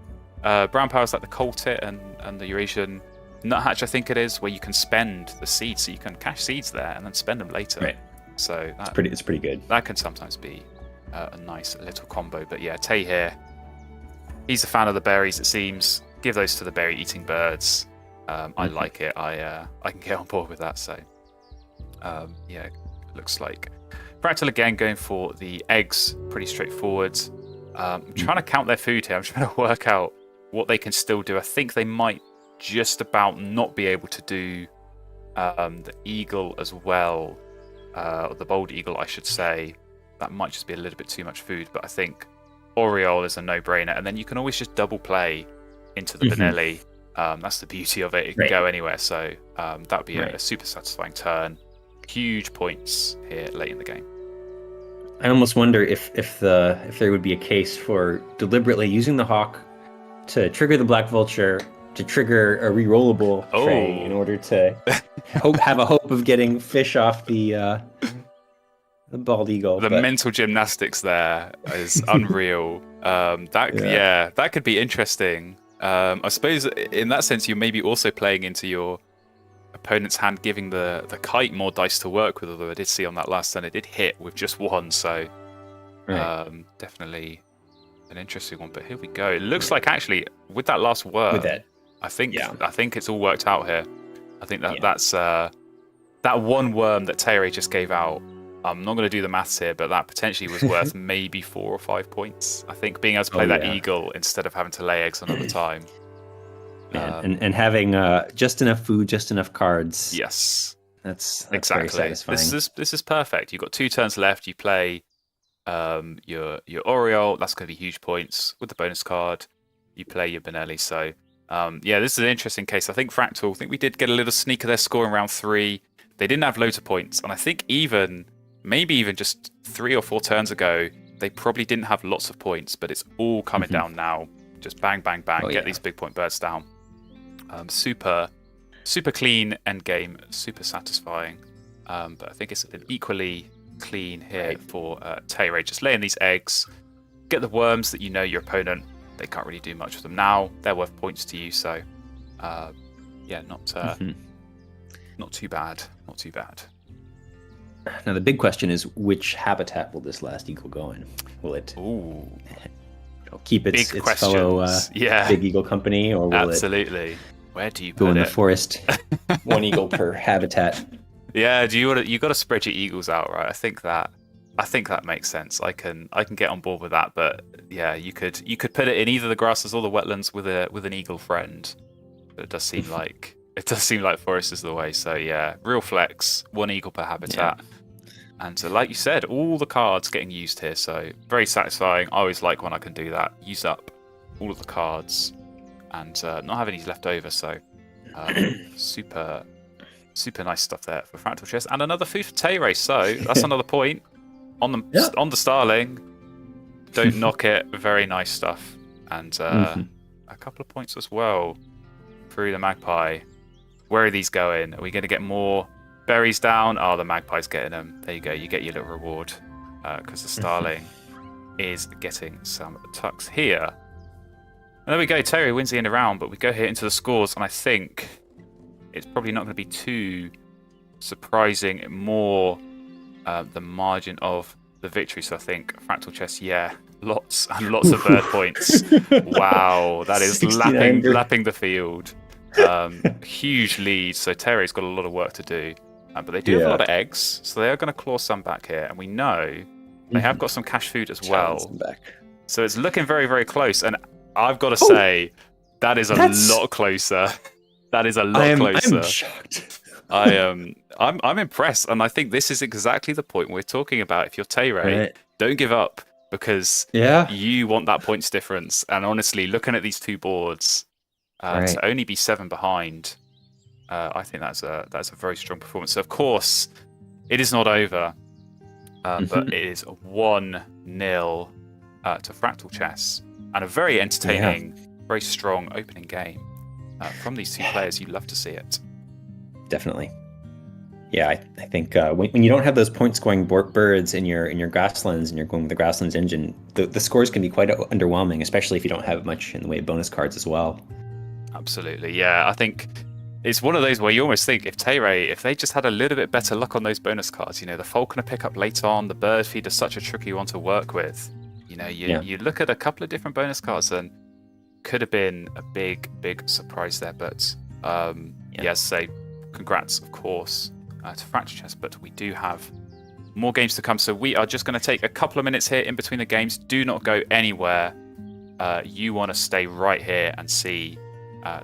brown powers like the Coltit and the Eurasian Nuthatch, I think it is, where you can spend the seeds, so you can cash seeds there and then spend them later. Right. So it's pretty good. That can sometimes be a nice little combo. But yeah, Tay here, he's a fan of the berries, it seems. Give those to the berry-eating birds. I like it. I can get on board with that. So yeah, looks like Fractal again going for the eggs. Pretty straightforward. I'm trying to count their food here. I'm trying to work out what they can still do. I think they might just about not be able to do the eagle as well, the bold eagle, I should say. That might just be a little bit too much food, but I think Oriole is a no-brainer, and then you can always just double play into the Benelli. That's the beauty of it. It can go anywhere, so that would be a super satisfying turn. Huge points here late in the game. I almost wonder if there would be a case for deliberately using the hawk to trigger the black vulture, to trigger a rerollable tray in order to have a hope of getting fish off the bald eagle. The mental gymnastics there is unreal. That could be interesting. I suppose in that sense, you're maybe also playing into your opponent's hand, giving the kite more dice to work with, although I did see on that last turn it did hit with just one, so definitely an interesting one. But here we go. It looks like actually with that last worm, I think it's all worked out here. I think that's that one worm that Teire just gave out. I'm not going to do the maths here, but that potentially was worth maybe 4 or 5 points. I think being able to play that eagle instead of having to lay eggs another time. And having just enough food, just enough cards. Yes, that's exactly. Very satisfying. This is perfect. You've got 2 turns left. You play your Oriole. That's going to be huge points with the bonus card. You play your Benelli. So this is an interesting case. I think Fractal. I think we did get a little sneak of their score in round 3. They didn't have loads of points, and I think maybe even just 3 or 4 turns ago, they probably didn't have lots of points. But it's all coming down now. Just bang, bang, bang. Get these big point birds down. Super clean end game, super satisfying. But I think it's an equally clean here for Teire. Just laying these eggs, get the worms that your opponent, they can't really do much with them now. They're worth points to you, so not too bad. Not too bad. Now the big question is, which habitat will this last eagle go in? Will it keep its fellow big eagle company, or will it where do you go put in it? the forest? 1 eagle per habitat. Yeah, you got to spread your eagles out, right? I think that makes sense. I can get on board with that, but yeah, you could put it in either the grasses or the wetlands with an eagle friend. But it does seem like forest is the way. So yeah, real flex, 1 eagle per habitat. And so, like you said, all the cards getting used here, so very satisfying. I always like when I can do that, use up all of the cards and not have any left over. So super nice stuff there for Fractal Chess. And another food for Teire, so that's another point on the Starling. Don't knock it, very nice stuff. And a couple of points as well through the Magpie. Where are these going? Are we going to get more berries down? Oh, the Magpie's getting them. There you go. You get your little reward because the Starling is getting some tucks here. And there we go. Teire wins the end of round, but we go here into the scores, and I think it's probably not going to be too surprising. More the margin of the victory. So I think Fractal Chess, lots and lots of bird points. Wow, that is lapping the field. Huge lead. So Teire's got a lot of work to do. But they do have a lot of eggs, so they are going to claw some back here. And we know they have got some cash food as well. So it's looking very, very close. And I've got to say, that is a lot closer. That is a lot closer. I'm shocked. I'm impressed. And I think this is exactly the point we're talking about. If you're Teire, don't give up. because Yeah. you want that points difference. And honestly, looking at these two boards, Right. to only be 7 behind, I think that's a very strong performance. So of course, it is not over, but it is 1-0 to Fractal Chess, and a very entertaining, very strong opening game from these two players. You love to see it. Definitely. Yeah, I think when you don't have those point-scoring birds in your grasslands and you're going with the grasslands engine, the scores can be quite underwhelming, especially if you don't have much in the way of bonus cards as well. Absolutely, yeah. I think it's one of those where you almost think if they just had a little bit better luck on those bonus cards, the Falconer pickup late on, the Bird Feed is such a tricky one to work with. You look at a couple of different bonus cards and could have been a big surprise there. But yes, say congrats, of course, to Fractal Chess, but we do have more games to come. So we are just going to take a couple of minutes here in between the games. Do not go anywhere. You want to stay right here and see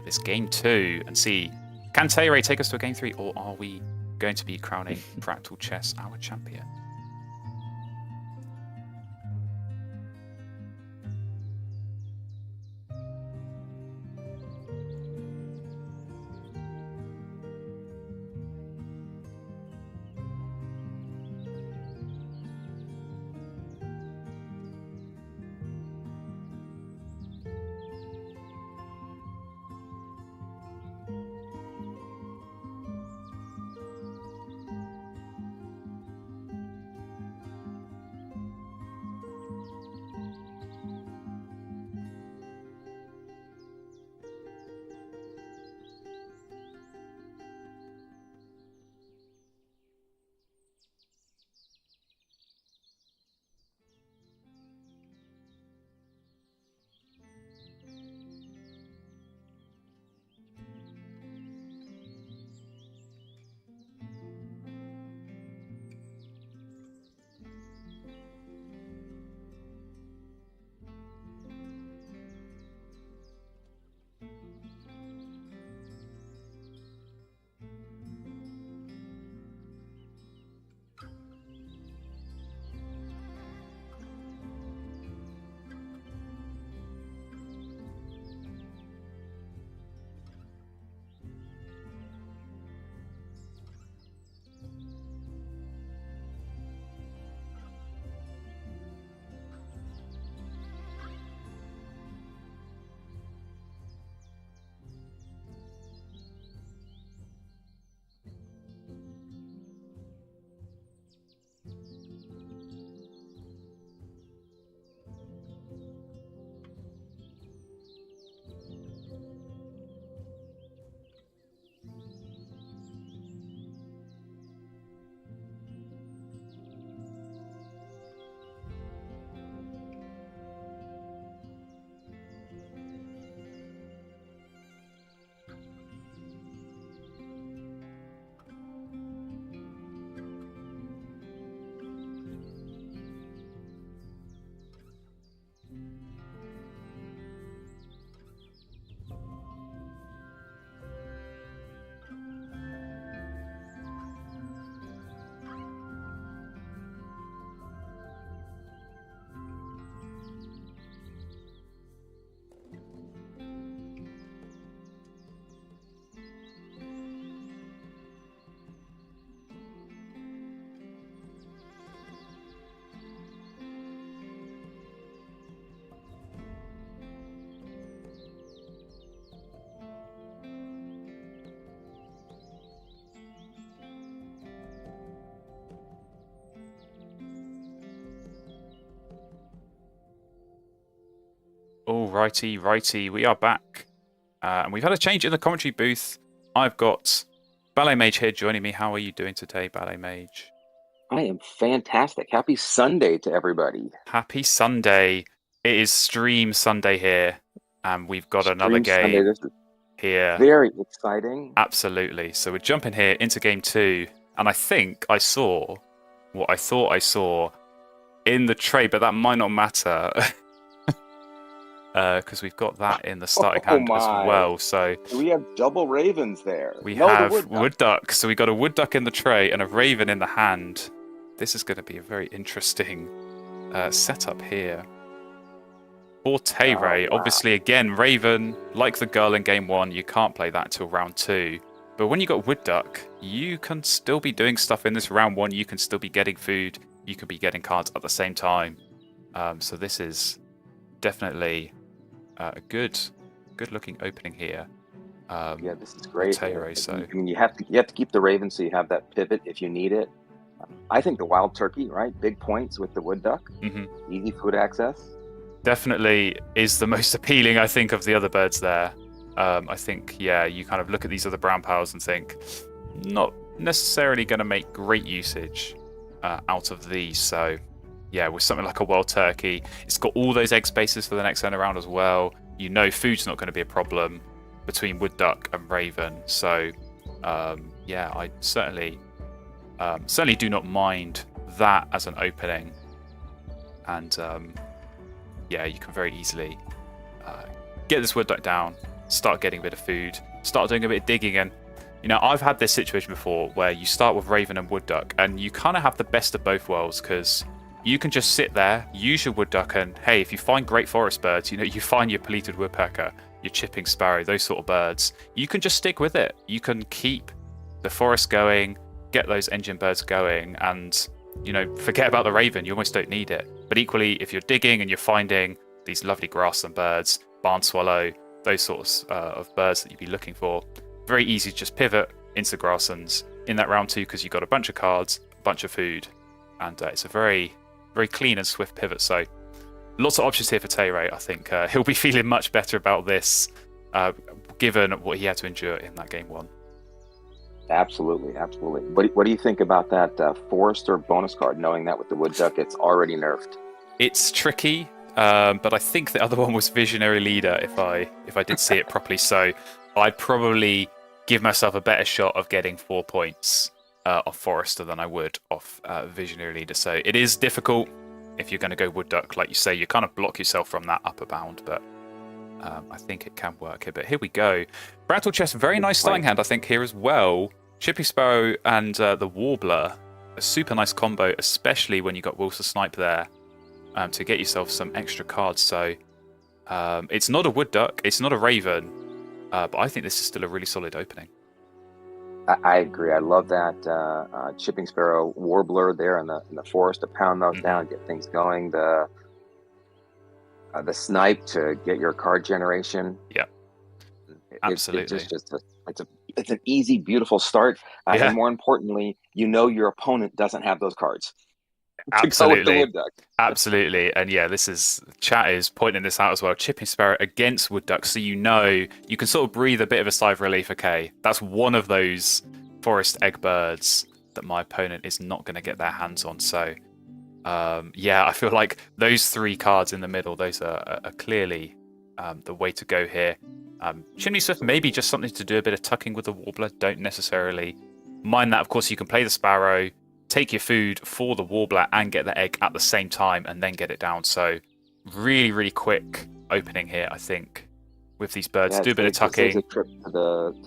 this game 2 and see, can Teire take us to a game 3, or are we going to be crowning Fractal Chess our champion? All righty, we are back. And we've had a change in the commentary booth. I've got Ballet Mage here joining me. How are you doing today, Ballet Mage? I am fantastic. Happy Sunday to everybody. Happy Sunday. It is Stream Sunday here. And we've got another game here. Very exciting. Absolutely. So we're jumping here into game 2. And I think I saw what I thought I saw in the tray, but that might not matter. Because we've got that in the starting hand as well. So we have double ravens there. We have wood duck. So we got a wood duck in the tray and a raven in the hand. This is going to be a very interesting setup here. For Tay-Ray, wow. obviously, again, Raven, like the girl in game 1, you can't play that until round 2. But when you got Wood Duck, you can still be doing stuff in this round 1. You can still be getting food. You can be getting cards at the same time. So this is definitely a good-looking opening here. Yeah, this is great. Tay-Ray, so I mean, you have to keep the Raven so you have that pivot if you need it. I think the Wild Turkey, right? Big points with the Wood Duck. Easy food access. Definitely is the most appealing, I think, of the other birds there. I think, yeah, you kind of look at these other brown pals and think, not necessarily going to make great usage out of these. So, yeah, with something like a Wild Turkey, it's got all those egg spaces for the next turn around as well. You know food's not going to be a problem between Wood Duck and Raven. So, yeah, I certainly do not mind that as an opening. And, yeah, you can very easily get this Wood Duck down, start getting a bit of food, start doing a bit of digging. And, you know, I've had this situation before where you start with Raven and Wood Duck, and you kind of have the best of both worlds, because you can just sit there, use your Wood Duck, and, hey, if you find great forest birds, you know, you find your Pleated Woodpecker, your Chipping Sparrow, those sort of birds, you can just stick with it. You can keep the forest going, get those engine birds going, and, you know, forget about the Raven. You almost don't need it. But equally, if you're digging and you're finding these lovely grassland birds, barn swallow, those sorts of birds that you'd be looking for, very easy to just pivot into grasslands in that round 2 because you've got a bunch of cards, a bunch of food, and it's a very, very clean and swift pivot. So lots of options here for Tay-Ray. I think he'll be feeling much better about this, given what he had to endure in that game 1. Absolutely. What do you think about that Forester bonus card, knowing that with the Wood Duck it's already nerfed? It's tricky, but I think the other one was Visionary Leader if I did see it properly. So I'd probably give myself a better shot of getting 4 points off Forester than I would off Visionary Leader. So it is difficult if you're going to go Wood Duck. Like you say, you kind of block yourself from that upper bound, but I think it can work here. But here we go. Fractal Chest, very nice starting hand, I think, here as well. Chippy Sparrow and the Warbler, a super nice combo, especially when you got Wilson Snipe there, to get yourself some extra cards. So it's not a Wood Duck, it's not a Raven, but I think this is still a really solid opening. I agree. I love that Chipping Sparrow Warbler there in the forest to pound those down, get things going. The Snipe to get your card generation. Yeah, absolutely. It's an easy, beautiful start, and more importantly, you know your opponent doesn't have those cards. Absolutely, absolutely, and yeah, chat is pointing this out as well. Chipping Sparrow against Wood Duck, so you know you can sort of breathe a bit of a sigh of relief. Okay, that's one of those forest egg birds that my opponent is not going to get their hands on. So, yeah, I feel like those 3 cards in the middle, those are clearly the way to go here. Chimney Swift, maybe just something to do a bit of tucking with the Warbler. Don't necessarily mind that. Of course, you can play the Sparrow, take your food for the Warbler, and get the egg at the same time, and then get it down. So, really, really quick opening here, I think, with these birds. Do a bit of tucking. A trip to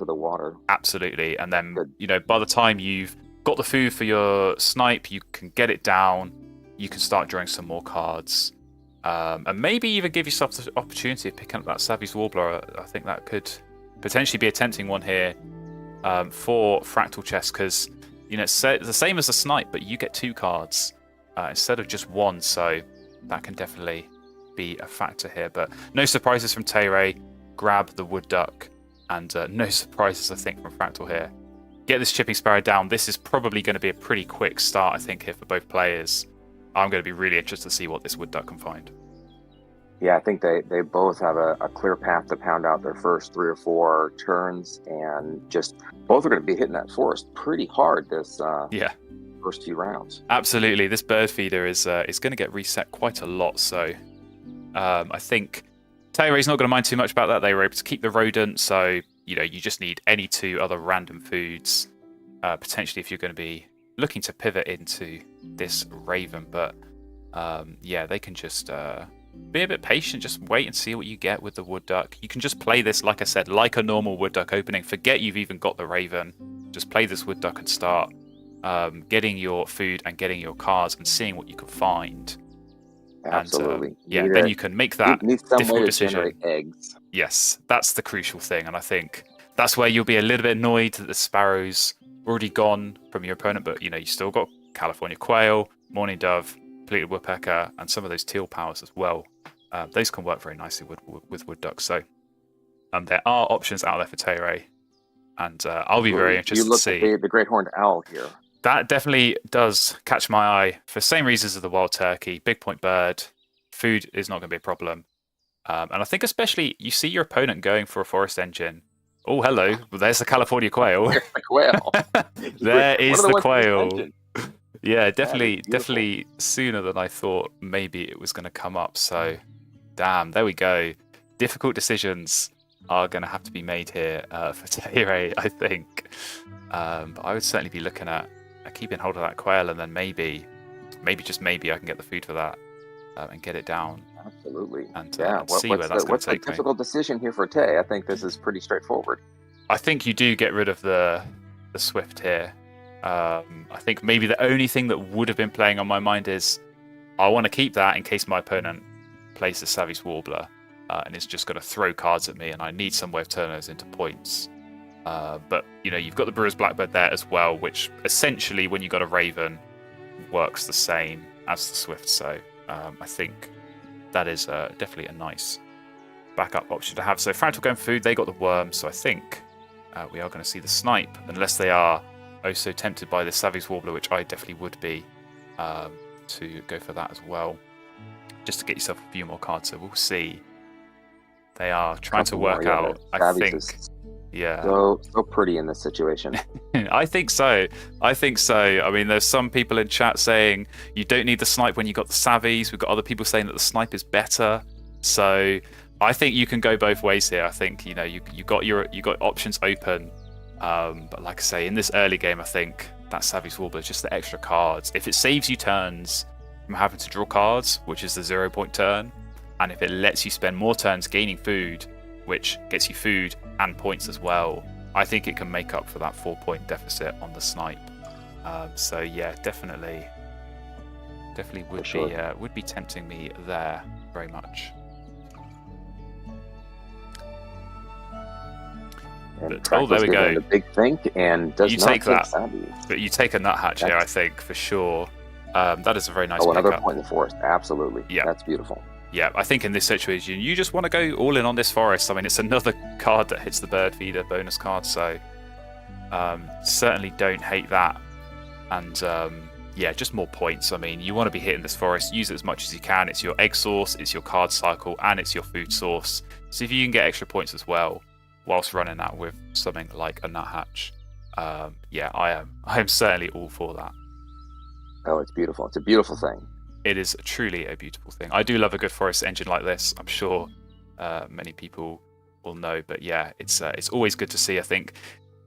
the water. Absolutely, and then you know, by the time you've got the food for your Snipe, you can get it down. You can start drawing some more cards. And maybe even give yourself the opportunity of picking up that Savvy's Warbler. I think that could potentially be a tempting one here for Fractal Chess, because you know it's the same as a Snipe, but you get 2 cards instead of just 1. So that can definitely be a factor here. But no surprises from Tay-Ray. Grab the Wood Duck, and no surprises, I think, from Fractal here. Get this Chipping Sparrow down. This is probably going to be a pretty quick start, I think, here for both players. I'm going to be really interested to see what this Wood Duck can find. Yeah, I think they both have a clear path to pound out their first 3 or 4 turns, and just both are going to be hitting that forest pretty hard this first 2 rounds. Absolutely, this bird feeder is going to get reset quite a lot. So I think Tay-Ray's not going to mind too much about that. They were able to keep the rodent, so you know you just need any 2 other random foods potentially if you're going to be looking to pivot into this Raven. But yeah, they can just be a bit patient, just wait and see what you get with the Wood Duck. You can just play this, like I said, like a normal Wood Duck opening. Forget you've even got the Raven. Just play this Wood Duck and start getting your food and getting your cards and seeing what you can find. Absolutely. And then you can make that need some difficult way to decision. generate eggs. Yes, that's the crucial thing, and I think that's where you'll be a little bit annoyed that the sparrow's already gone from your opponent, but you still got California quail, mourning dove, pleated woodpecker, and some of those teal powers as well. Those can work very nicely with wood ducks. So there are options out there for Teire, and I'll be very interested to see. You look at the great horned owl here. That definitely does catch my eye for the same reasons as the wild turkey. Big point bird, food is not going to be a problem. And I think especially you see your opponent going for a forest engine. Oh, hello. Well, there's the California quail. There's the quail. There is the quail. Yeah, definitely sooner than I thought maybe it was going to come up. So, damn, there we go. Difficult decisions are going to have to be made here for Teire, I think. But I would certainly be looking at keeping hold of that quail, and then maybe just maybe I can get the food for that and get it down. Absolutely. And see where that's going to take me. What's the difficult decision here for Tay? I think this is pretty straightforward. I think you do get rid of the swift here. I think maybe the only thing that would have been playing on my mind is I want to keep that in case my opponent plays the Savvy's Warbler and is just going to throw cards at me, and I need some way of turning those into points. But you've got the Brewer's Blackbird there as well, which essentially, when you got a Raven, works the same as the Swift. So I think that is definitely a nice backup option to have. So Fractal going food, they got the worm, so I think we are going to see the snipe, unless they are so tempted by the Savvy's Warbler, which I definitely would be, to go for that as well, just to get yourself a few more cards. So we'll see. They are trying to work out. I think. Yeah. So pretty in this situation. I think so. I mean, there's some people in chat saying you don't need the snipe when you got the Savvies. We've got other people saying that the snipe is better. So I think you can go both ways here. I think you got options open. But like I say, in this early game, I think that Savvy's Warbler is just the extra cards. If it saves you turns from having to draw cards, which is the 0 point turn, and if it lets you spend more turns gaining food, which gets you food and points as well, I think it can make up for that 4 point deficit on the snipe. So yeah, definitely would be tempting me there very much. And there we go. The big think and does you not take that, Savvy. But you take a nuthatch here, I think, for sure. That is a very nice pickup. Another point in the forest. Absolutely. Yeah, that's beautiful. Yeah, I think in this situation, you just want to go all in on this forest. I mean, it's another card that hits the bird feeder bonus card, so certainly don't hate that. And yeah, just more points. I mean, you want to be hitting this forest, use it as much as you can. It's your egg source, it's your card cycle, and it's your food source. So if you can get extra points as well, whilst running that with something like a nuthatch, yeah, I am certainly all for that. Oh, it's beautiful. It's a beautiful thing. It is truly a beautiful thing. I do love a good forest engine like this. I'm sure many people will know, but yeah, it's always good to see. I think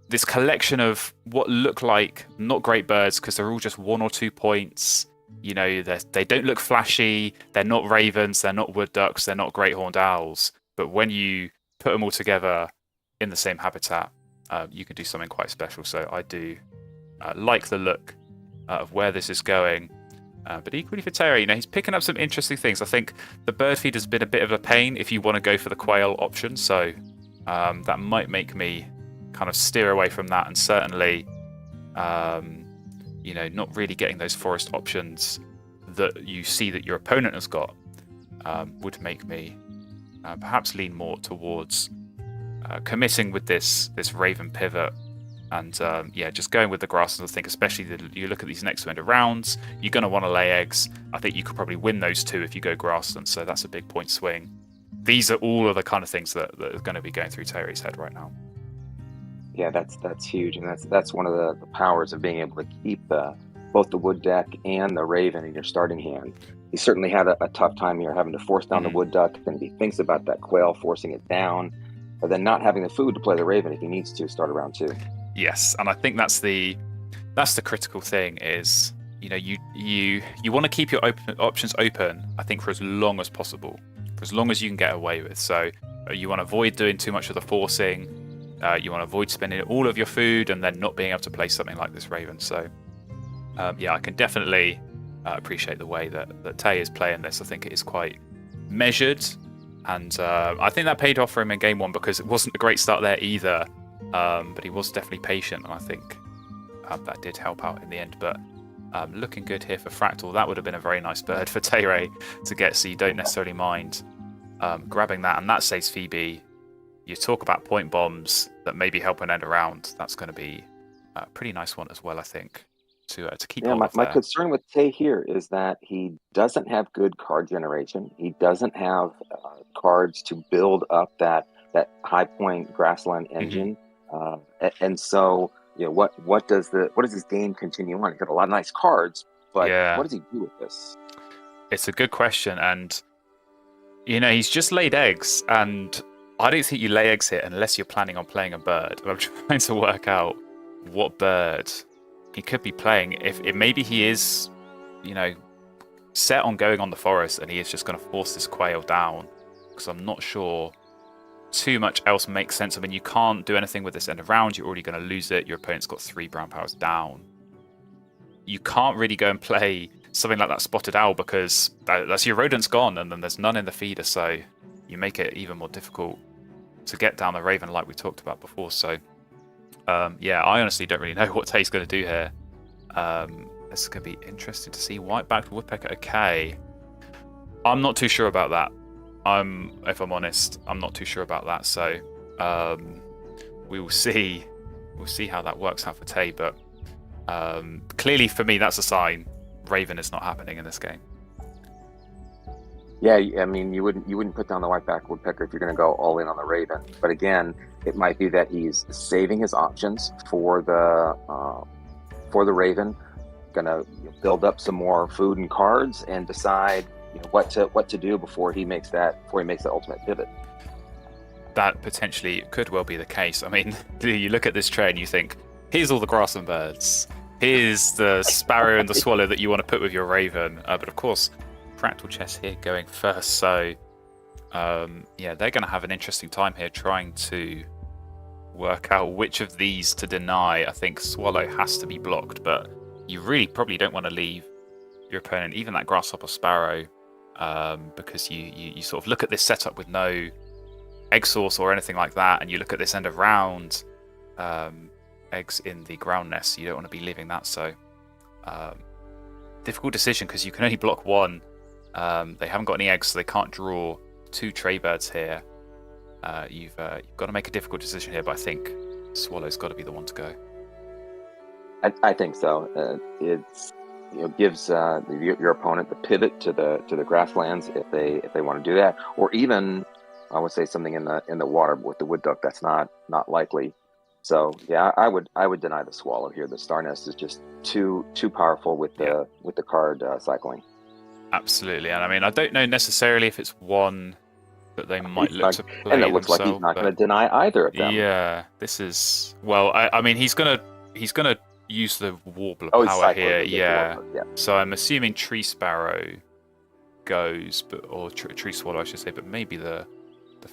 this collection of what look like not great birds because they're all just 1 or 2 points. You know, they don't look flashy. They're not ravens. They're not wood ducks. They're not great horned owls. But when you put them all together in the same habitat, you can do something quite special. So I do like the look of where this is going. But equally for Terry, he's picking up some interesting things. I think the bird feed has been a bit of a pain if you want to go for the quail option. So that might make me kind of steer away from that. And certainly, not really getting those forest options that you see that your opponent has got would make me perhaps lean more towards committing with this raven pivot. And just going with the grasslands. I think especially you look at these next end of rounds, you're going to want to lay eggs. I think you could probably win those two if you go grasslands, so that's a big point swing. These are all of the kind of things that are going to be going through Terry's head right now. Yeah, that's huge, and that's one of the powers of being able to keep both the wood duck and the raven in your starting hand. He certainly had a tough time here having to force down the wood duck, and he thinks about that quail forcing it down, but then not having the food to play the raven if he needs to start a round 2. Yes, and I think that's the critical thing is, you want to keep your options open, I think, for as long as possible, for as long as you can get away with. So you want to avoid doing too much of the forcing, you want to avoid spending all of your food and then not being able to play something like this raven. So I can definitely appreciate the way that Tay is playing this. I think it is quite measured, and I think that paid off for him in game 1 because it wasn't a great start there either, but he was definitely patient, and I think that did help out in the end. But looking good here for Fractal. That would have been a very nice bird for Tay to get, so you don't necessarily mind grabbing that, and that saves Phoebe. You talk about point bombs that maybe help an end around. That's going to be a pretty nice one as well, I think, to keep hold of my there. concern with Tay here is that he doesn't have good card generation. He doesn't have cards to build up that high point grassland engine, and so what does his game continue on? He's got a lot of nice cards, but what does he do with this? It's a good question, and he's just laid eggs, and I don't think you lay eggs here unless you're planning on playing a bird. And I'm trying to work out what bird he could be playing. If maybe he is, set on going on the forest, and he is just going to force this quail down, because I'm not sure too much else makes sense. I mean, you can't do anything with this end of round. You're already going to lose it. Your opponent's got 3 brown powers down. You can't really go and play something like that spotted owl, because that's your rodent's gone, and then there's none in the feeder, so you make it even more difficult to get down the raven like we talked about before. So I honestly don't really know what Tay's going to do here. This is going to be interesting to see. White-backed woodpecker, okay. I'm not too sure about that. If I'm honest, I'm not too sure about that. So we will see. We'll see how that works out for Tay. But clearly, for me, that's a sign Raven is not happening in this game. Yeah, I mean, you wouldn't put down the white-backed woodpecker if you're going to go all in on the Raven. But again, it might be that he's saving his options for the Raven, going to build up some more food and cards, and decide what to do before he makes that ultimate pivot. That potentially could well be the case. I mean, you look at this tray and you think, here's all the grass and birds. Here's the sparrow and the swallow that you want to put with your Raven. But of course, Fractal Chess here going first. So, they're going to have an interesting time here trying to work out which of these to deny. I think Swallow has to be blocked, but you really probably don't want to leave your opponent, even that Grasshopper Sparrow, because you sort of look at this setup with no egg source or anything like that, and you look at this end of round, eggs in the ground nest, you don't want to be leaving that. So difficult decision, because you can only block one. They haven't got any eggs, so they can't draw 2 tray birds here. You've got to make a difficult decision here, but I think Swallow's got to be the one to go. I think so. It's gives your opponent the pivot to the grasslands if they want to do that, or even I would say something in the water with the wood duck. That's not likely. So yeah, I would deny the Swallow here. The Star Nest is just too powerful with the card cycling. Absolutely, and I mean, I don't know necessarily if it's one that they might look to play, and it looks like he's not going to deny either of them. Yeah, this is I mean, he's gonna use the Warbler power here. Yeah. So I'm assuming Tree Sparrow goes, or Tree Swallow, I should say, but maybe the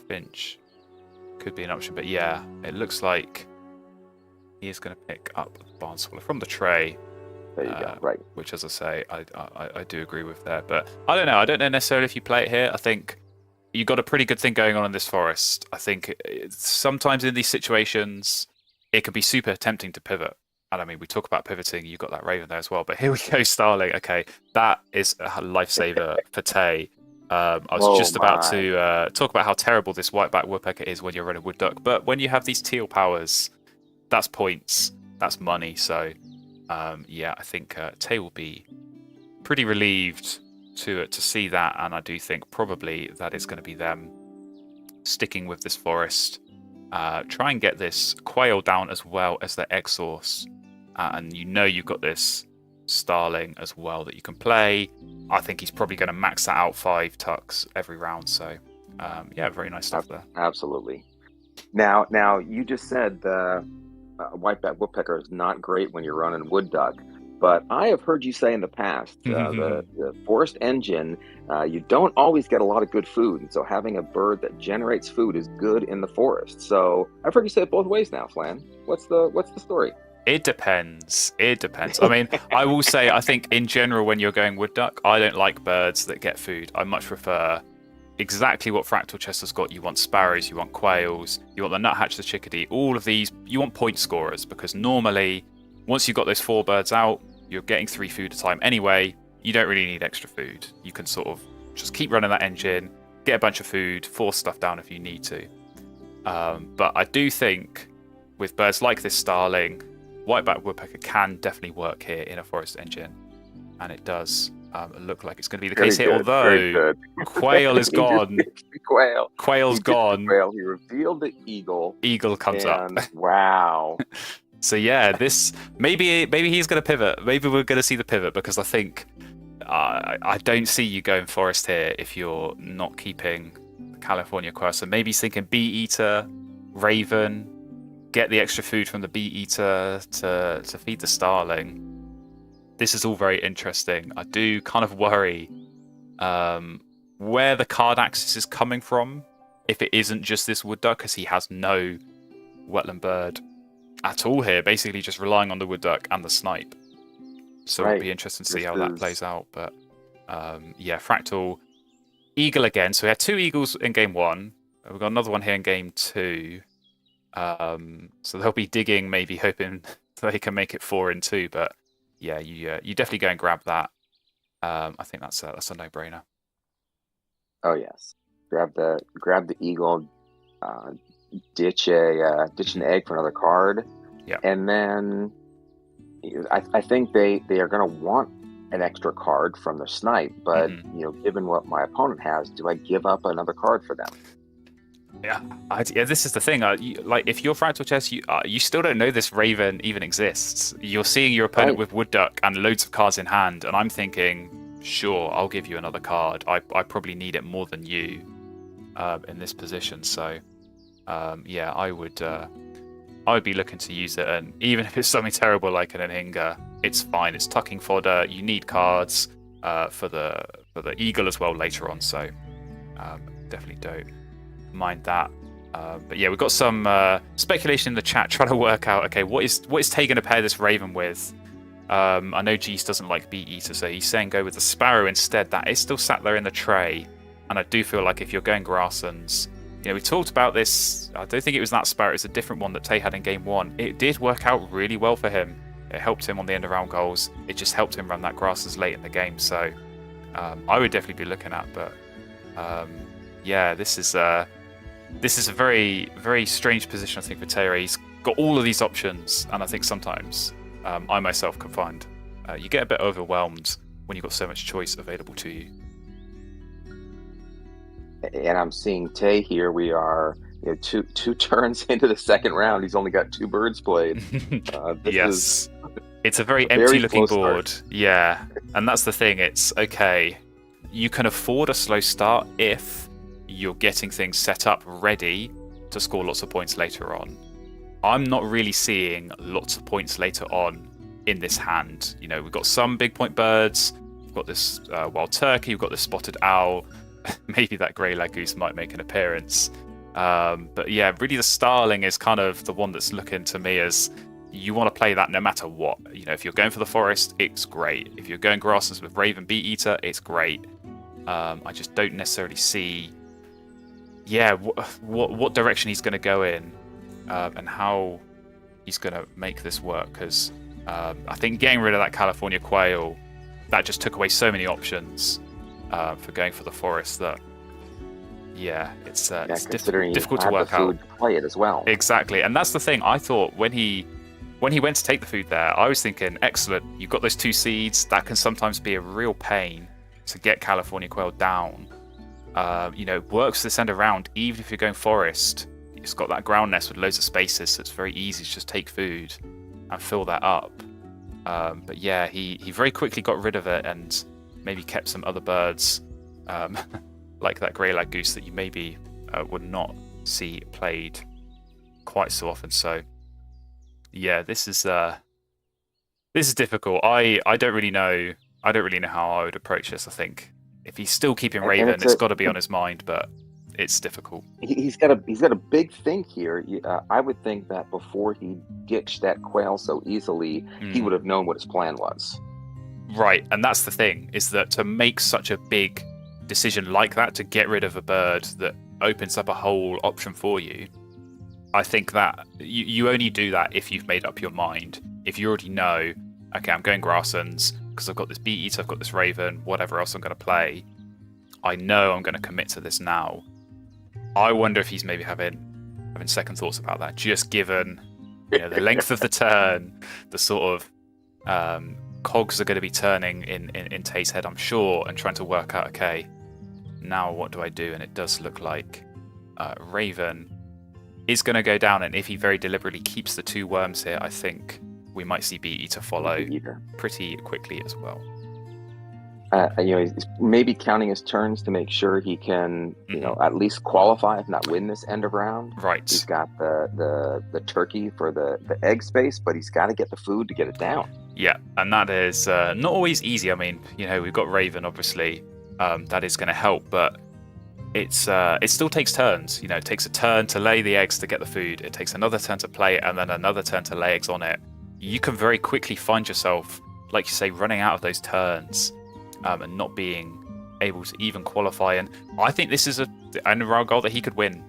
Finch could be an option. But yeah, it looks like he is going to pick up the Barn Swallow from the tray. There you go. Right. Which, as I say, I do agree with there. But I don't know. I don't know necessarily if you play it here. I think you got a pretty good thing going on in this forest. I think sometimes in these situations, it can be super tempting to pivot. And I mean, we talk about pivoting. You've got that Raven there as well. But here we go, Starling. Okay, that is a lifesaver for Tay. I was just about to talk about how terrible this white-backed woodpecker is when you're running wood duck. But when you have these teal powers, that's points. That's money. So, I think Tay will be pretty relieved to see that. And I do think probably that is going to be them sticking with this forest. Try and get this quail down as well as their egg source. And you've got this Starling as well that you can play. I think he's probably going to max that out 5 tucks every round. So, very nice stuff there. Absolutely. Now you just said the white-backed woodpecker is not great when you're running wood duck. But I have heard you say in the past, the forest engine, you don't always get a lot of good food. And so having a bird that generates food is good in the forest. So I've heard you say it both ways now, Flan. What's the story? It depends. I mean, I will say, I think in general, when you're going wood duck, I don't like birds that get food. I much prefer exactly what Fractal Chess has got. You want sparrows, you want quails, you want the nuthatch, the chickadee, all of these. You want point scorers, because normally, once you've got those 4 birds out, you're getting 3 food at a time anyway. You don't really need extra food. You can sort of just keep running that engine, get a bunch of food, force stuff down if you need to. But I do think with birds like this starling, white-backed woodpecker can definitely work here in a forest engine, and it does look like it's going to be the case here. Although quail is gone, quail's gone. Quail. He revealed the eagle. Eagle comes up. Wow. So yeah, this maybe he's going to pivot. Maybe we're going to see the pivot, because I think I don't see you going forest here if you're not keeping the California quail. So maybe he's thinking bee eater, raven. Get the extra food from the bee eater to feed the starling. This is all very interesting. I do kind of worry where the card axis is coming from, if it isn't just this wood duck, because he has no wetland bird at all here, basically just relying on the wood duck and the snipe. So it'll be interesting to see how that plays out. But yeah, Fractal eagle again. So we had 2 eagles in game 1. We've got another one here in game 2. So they'll be digging, maybe hoping they can make it 4 in 2. But yeah, you definitely go and grab that. I think that's a no-brainer. Oh yes, grab the eagle, ditch an egg for another card. Yeah, and then I think they are going to want an extra card from the snipe. But given what my opponent has, do I give up another card for them? Yeah, this is the thing. Like, if you're Fractal Chess, you still don't know this raven even exists. You're seeing your opponent with wood duck and loads of cards in hand, and I'm thinking, sure, I'll give you another card. I probably need it more than you in this position. So yeah, I would be looking to use it, and even if it's something terrible like an Anhinga, it's fine. It's tucking fodder. You need cards for the eagle as well later on. So definitely don't mind that. But yeah, we've got some speculation in the chat trying to work out, okay, what is Tay going to pair this raven with? I know Geese doesn't like bee eater, so he's saying go with the sparrow instead. That is still sat there in the tray, and I do feel like if you're going grasslands, we talked about this. I don't think it was that sparrow, it's a different one that Tay had in game 1. It did work out really well for him. It helped him on the end of round goals. It just helped him run that grasslands late in the game. So I would definitely be looking at. But yeah, this is a very, very strange position, I think, for Tay. He's got all of these options, and I think sometimes I myself can find you get a bit overwhelmed when you've got so much choice available to you. And I'm seeing Tay here. We are two turns into the second round. He's only got 2 birds played. Yes, it's a very empty-looking board. Yeah, and that's the thing. It's okay. You can afford a slow start if you're getting things set up ready to score lots of points later on. I'm not really seeing lots of points later on in this hand. We've got some big point birds. We've got this wild turkey. We've got this spotted owl. Maybe that grey-lag goose might make an appearance. But yeah, really the starling is kind of the one that's looking to me as you want to play that no matter what. If you're going for the forest, it's great. If you're going grasslands with raven bee eater, it's great. I just don't necessarily see what direction he's going to go in and how he's going to make this work, because I think getting rid of that California quail, that just took away so many options for going for the forest that it's difficult to work out. To play it as well. Exactly, and that's the thing. I thought when he went to take the food there, I was thinking, excellent, you've got those 2 seeds. That can sometimes be a real pain to get California quail down. Works this end around, even if you're going forest. It's got that ground nest with loads of spaces, so it's very easy to just take food and fill that up. But yeah, he very quickly got rid of it and maybe kept some other birds, like that grey-lag goose that you maybe would not see played quite so often. So yeah, this is difficult. I don't really know. I don't really know how I would approach this. I think if he's still keeping raven, it's got to be on his mind, but it's difficult. He's got a big think here. I would think that before he ditched that quail so easily, he would have known what his plan was. Right, and that's the thing, is that to make such a big decision like that, to get rid of a bird that opens up a whole option for you, I think that you only do that if you've made up your mind. If you already know, okay, I'm going grasslands because I've got this bee eater, I've got this raven, whatever else I'm going to play, I know I'm going to commit to this now. I wonder if he's maybe having second thoughts about that, just given the length of the turn, the sort of cogs are going to be turning in Tay's head, I'm sure, and trying to work out, okay, now what do I do? And it does look like Raven is going to go down, and if he very deliberately keeps the 2 worms here, I think we might see Bee Eater follow pretty quickly as well. He's maybe counting his turns to make sure he can, at least qualify, if not win this end of round. Right. He's got the turkey for the egg space, but he's got to get the food to get it down. Yeah, and that is not always easy. I mean, we've got Raven, obviously, that is going to help, but it still takes turns. It takes a turn to lay the eggs to get the food. It takes another turn to play it, and then another turn to lay eggs on it. You can very quickly find yourself, like you say, running out of those turns. And not being able to even qualify. And I think this is an end-of-round goal that he could win.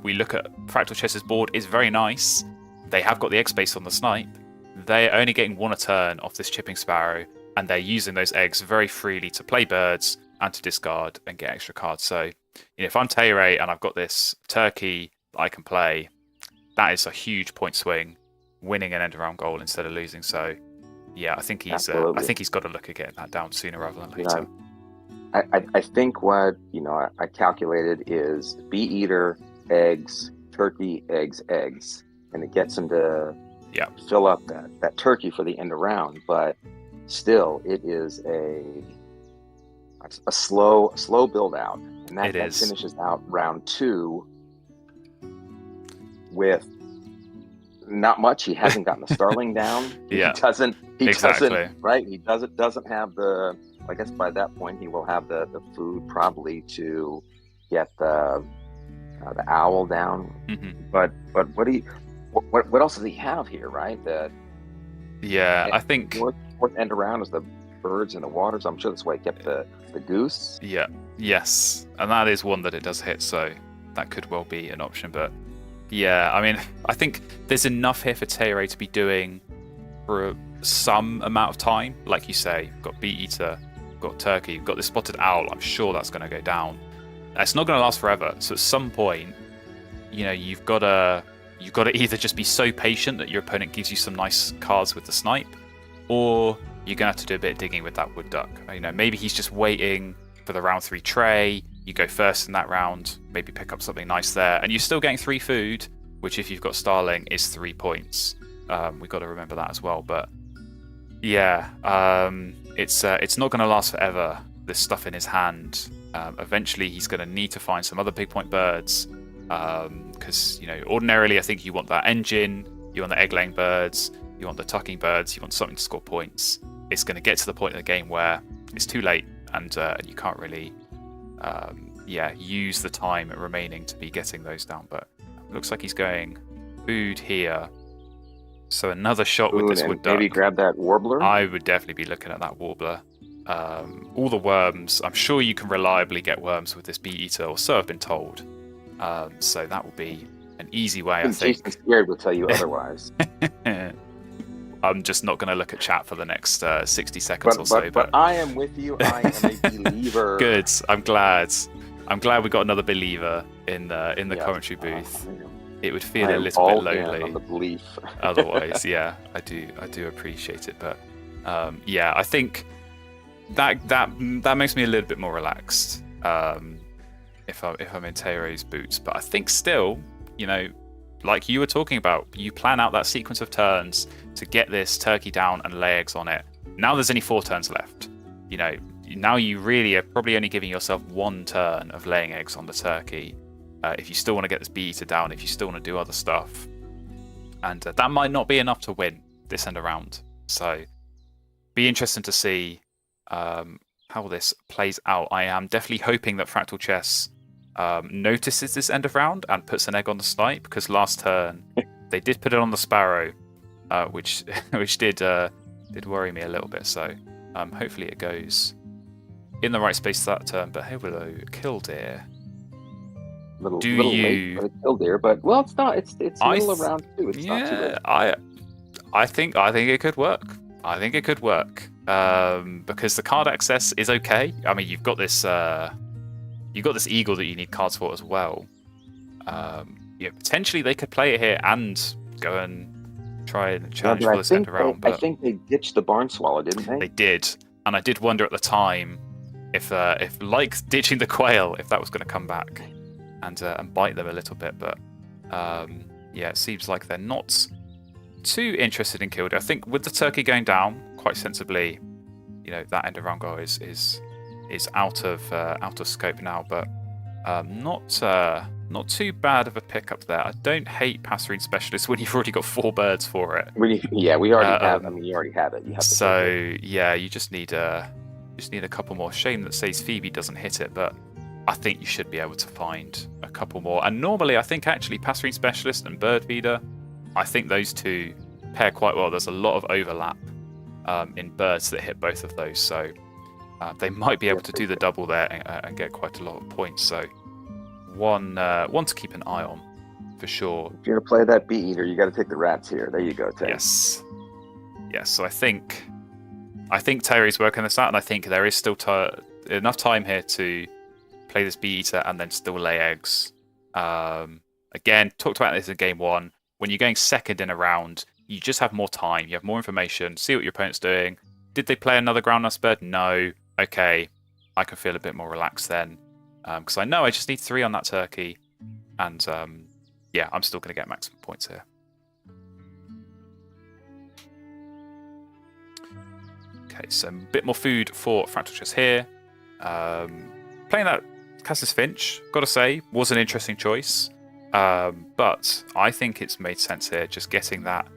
We look at Fractal Chess's board, it's very nice. They have got the egg space on the snipe. They're only getting 1 a turn off this chipping sparrow, and they're using those eggs very freely to play birds and to discard and get extra cards. So if I'm Tayray and I've got this turkey that I can play, that is a huge point swing, winning an end-of-round goal instead of losing. So yeah, I think he's got to look at getting that down sooner rather than later. I think what I calculated is Bee Eater, eggs, turkey, eggs, and it gets him to fill up that turkey for the end of round. But still, it is a slow build out, and that finishes out round 2 with not much. He hasn't gotten the starling down. He doesn't right. He doesn't have the. I guess by that point he will have the food probably to get the owl down. Mm-hmm. But what else does he have here? Right. I think fourth end around is the birds in the water. So I'm sure that's why he kept the goose. Yeah. Yes, and that is one that it does hit. So that could well be an option, but. Yeah, I mean, I think there's enough here for Tayray to be doing for some amount of time. Like you say, you've got Bee Eater, you've got Turkey, you've got the Spotted Owl. I'm sure that's going to go down. It's not going to last forever. So at some point, you've got to either just be so patient that your opponent gives you some nice cards with the snipe, or you're going to have to do a bit of digging with that wood duck. Maybe he's just waiting for the round 3 tray. You go first in that round, maybe pick up something nice there, and you're still getting 3 food, which if you've got Starling is 3 points. We've got to remember that as well. But yeah, it's not going to last forever, this stuff in his hand. Eventually he's going to need to find some other big point birds, because ordinarily I think you want that engine, you want the egg laying birds, you want the tucking birds, you want something to score points. It's going to get to the point in the game where it's too late, and you can't really use the time remaining to be getting those down. But it looks like he's going food here, so another shot with this wood duck. Maybe grab that warbler. I would definitely be looking at that warbler. All the worms, I'm sure you can reliably get worms with this Bee Eater, or so I've been told. So that will be an easy way, I think. Jason Scared will tell you otherwise. I'm just not going to look at chat for the next 60 seconds or so. But I am with you. I am a believer. Good. I'm glad we got another believer in the commentary booth. It would feel a little bit lonely. On the belief. Otherwise, yeah, I do appreciate it. But I think that makes me a little bit more relaxed if I'm in Tayray's boots. But I think still, like you were talking about, you plan out that sequence of turns to get this turkey down and lay eggs on it. Now there's only 4 turns left. Now you really are probably only giving yourself 1 turn of laying eggs on the turkey. If you still want to get this Bee Eater down, if you still want to do other stuff. And that might not be enough to win this end around. So be interesting to see how this plays out. I am definitely hoping that Fractal Chess notices this end of round and puts an egg on the snipe, because last turn they did put it on the sparrow, which did worry me a little bit. So hopefully it goes in the right space that turn. But hey, willow, killdeer. Little late for the killdeer, but well, it's not. It's middle of round 2. It's not too late. I think it could work. I think it could work because the card access is okay. I mean, you've got this eagle that you need cards for as well. Potentially they could play it here and go and try and challenge for this end around. I think they ditched the barn swallow, didn't they? They did, and I did wonder at the time if like ditching the quail, if that was going to come back and bite them a little bit. But it seems like they're not too interested in killdeer. I think with the turkey going down quite sensibly, that end of round goal is out of scope now, but not too bad of a pickup there. I don't hate Passerine Specialist when you've already got 4 birds for it. We already have. I mean, you already have it. You have you just need a couple more. Shame that says Phoebe doesn't hit it, but I think you should be able to find a couple more. And normally, I think actually Passerine Specialist and Bird Feeder, I think those two pair quite well. There's a lot of overlap in birds that hit both of those, so they might be able to do the double there and get quite a lot of points. So one to keep an eye on for sure. If you're gonna play that bee eater, you got to take the rats here. There you go, Terry. Yes. So I think Terry's working this out, and I think there is still enough time here to play this bee eater and then still lay eggs. Again, talked about this in game 1. When you're going second in a round, you just have more time. You have more information. See what your opponent's doing. Did they play another ground nest bird? No. Okay, I can feel a bit more relaxed then, because I know I just need 3 on that turkey, and I'm still going to get maximum points here. Okay, so a bit more food for Fractal Chess here. Playing that Cassis Finch, got to say, was an interesting choice, but I think it's made sense here, just getting that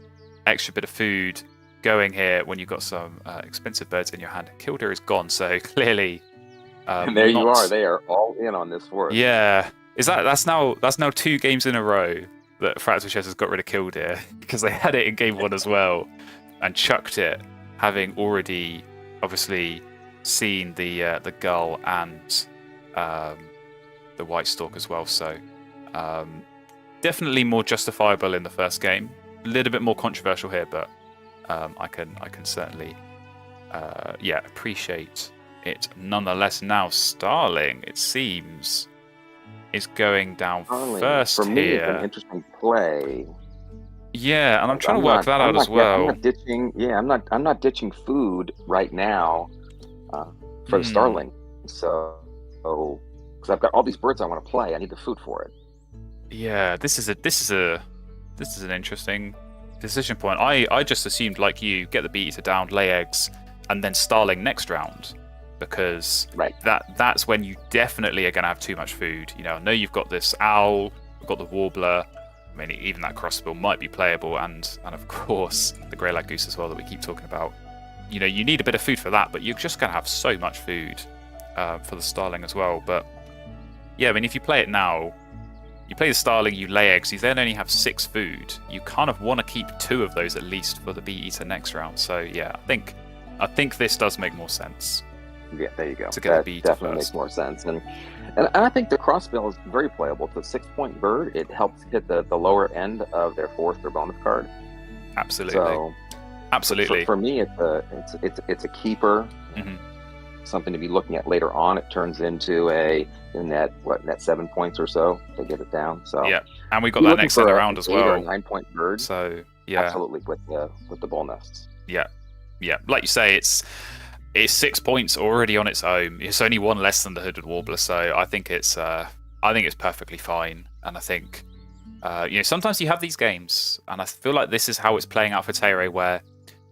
extra bit of food going here when you've got some expensive birds in your hand. Killdeer is gone, so clearly. And there you are. They are all in on this forest. Yeah, that's now 2 games in a row that Fractal Chess has got rid of Killdeer, because they had it in game 1 as well and chucked it, having already obviously seen the gull and the white stork as well. So definitely more justifiable in the first game. A little bit more controversial here, but I can certainly appreciate it nonetheless. Now Starling, it seems, is going down first for me, here. It's an interesting play. Yeah, and I'm trying to work that out as well. I'm not ditching food right now for the Starling. So because I've got all these birds I want to play, I need the food for it. Yeah, this is an interesting decision point. I just assumed, like you, get the bee eater down, lay eggs, and then Starling next round, because that's when you definitely are going to have too much food. I know you've got this owl, you've got the warbler. I mean, even that crossbill might be playable, and of course the grey-lag goose as well that we keep talking about. You need a bit of food for that, but you're just going to have so much food for the Starling as well. But yeah, I mean, if you play it now, you play the Starling, you lay eggs, you then only have 6 food. You kind of want to keep 2 of those at least for the bee eater next round. So yeah, I think this does make more sense. Yeah, there you go. To get the bee eater definitely first. Makes more sense. And I think the crossbill is very playable. It's a 6-point bird. It helps hit the lower end of their forest or bonus card. Absolutely. So absolutely. For me, it's a keeper. Mm-hmm. Something to be looking at later on. It turns into net 7 points or so to get it down. So yeah, and we got that next end around as well. Or a 9-point bird. So yeah, absolutely with the bull nests. Yeah, like you say, it's 6 points already on its own. It's only 1 less than the hooded warbler, so I think it's perfectly fine. And I think sometimes you have these games, and I feel like this is how it's playing out for Tere, where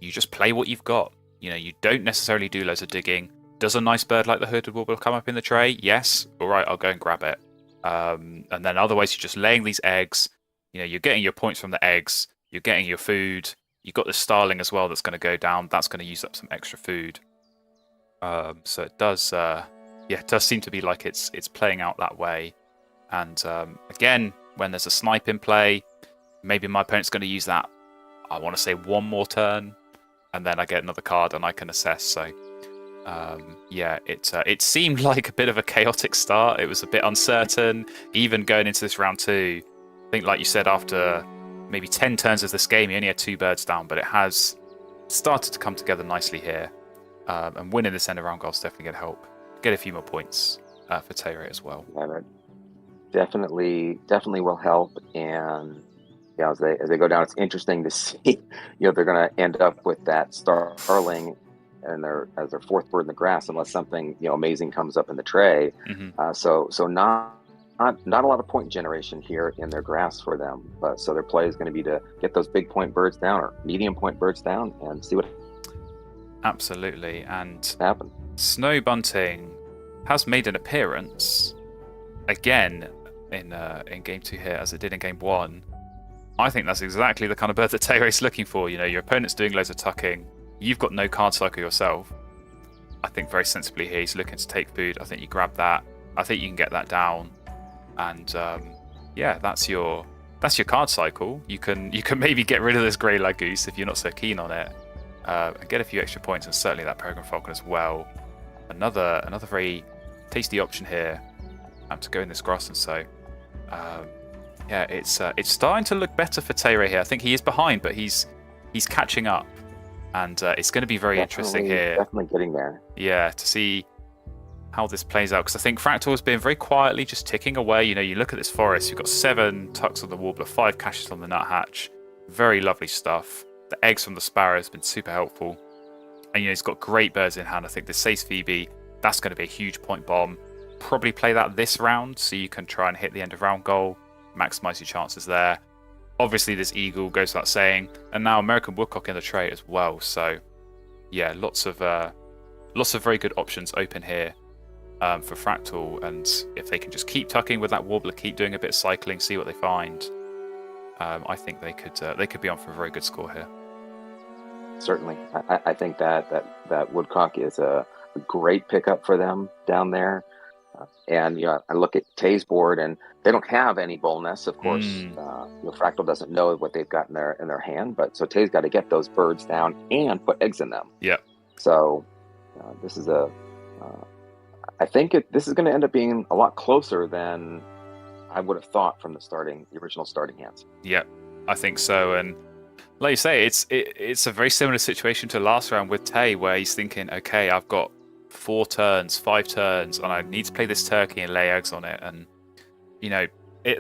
you just play what you've got. You don't necessarily do loads of digging. Does a nice bird like the hooded warbler come up in the tray? Yes. All right, I'll go and grab it. And then otherwise, you're just laying these eggs. You're getting your points from the eggs. You're getting your food. You've got the Starling as well that's going to go down. That's going to use up some extra food. So it does seem to be like it's playing out that way. And again, when there's a snipe in play, maybe my opponent's going to use that, I want to say, one more turn, and then I get another card and I can assess. So yeah, it seemed like a bit of a chaotic start. It was a bit uncertain, even going into this round 2. I think, like you said, after maybe 10 turns of this game, he only had 2 birds down, but it has started to come together nicely here. And winning this end of round goal is definitely going to help get a few more points for Tayray as well. Yeah, that definitely will help. And yeah, as they go down, it's interesting to see. They're going to end up with that starling and as their 4th bird in the grass, unless something amazing comes up in the tray. Mm-hmm. So not a lot of point generation here in their grass for them. But so their play is going to be to get those big point birds down or medium point birds down and see what. Absolutely. And happen. Snow Bunting has made an appearance again in game 2 here, as it did in game 1. I think that's exactly the kind of bird that Tayray's looking for. Your opponent's doing loads of tucking. You've got no card cycle yourself. I think very sensibly here, he's looking to take food. I think you grab that. I think you can get that down. And yeah, that's your card cycle. You can maybe get rid of this grey lag goose if you're not so keen on it, and get a few extra points, and certainly that Peregrine Falcon as well. Another very tasty option here to go in this grass. And so yeah, it's starting to look better for Tayray here. I think he is behind, but he's catching up, and it's going to be very interesting here. Definitely getting there. Yeah, to see how this plays out, because I think Fractal has been very quietly just ticking away. You look at this forest, you've got 7 tucks on the warbler, 5 caches on the nuthatch. Very lovely stuff. The eggs from the sparrow has been super helpful. And he's got great birds in hand. I think the Sace Phoebe, that's going to be a huge point bomb. Probably play that this round so you can try and hit the end of round goal, maximize your chances there. Obviously this eagle goes without saying, and now American woodcock in the tray as well. So yeah, lots of very good options open here for Fractal, and if they can just keep tucking with that warbler, keep doing a bit of cycling, see what they find, I think they could be on for a very good score here. Certainly, I think that woodcock is a great pickup for them down there. And I look at Tay's board, and they don't have any bull nests, of course. Fractal doesn't know what they've got in their hand, but so Tay's got to get those birds down and put eggs in them. Yeah. So this is I think this is going to end up being a lot closer than I would have thought from the original starting hands. Yeah, I think so. And like you say, it's a very similar situation to last round with Tay, where he's thinking, okay, I've got 4 turns, 5 turns, and I need to play this turkey and lay eggs on it. And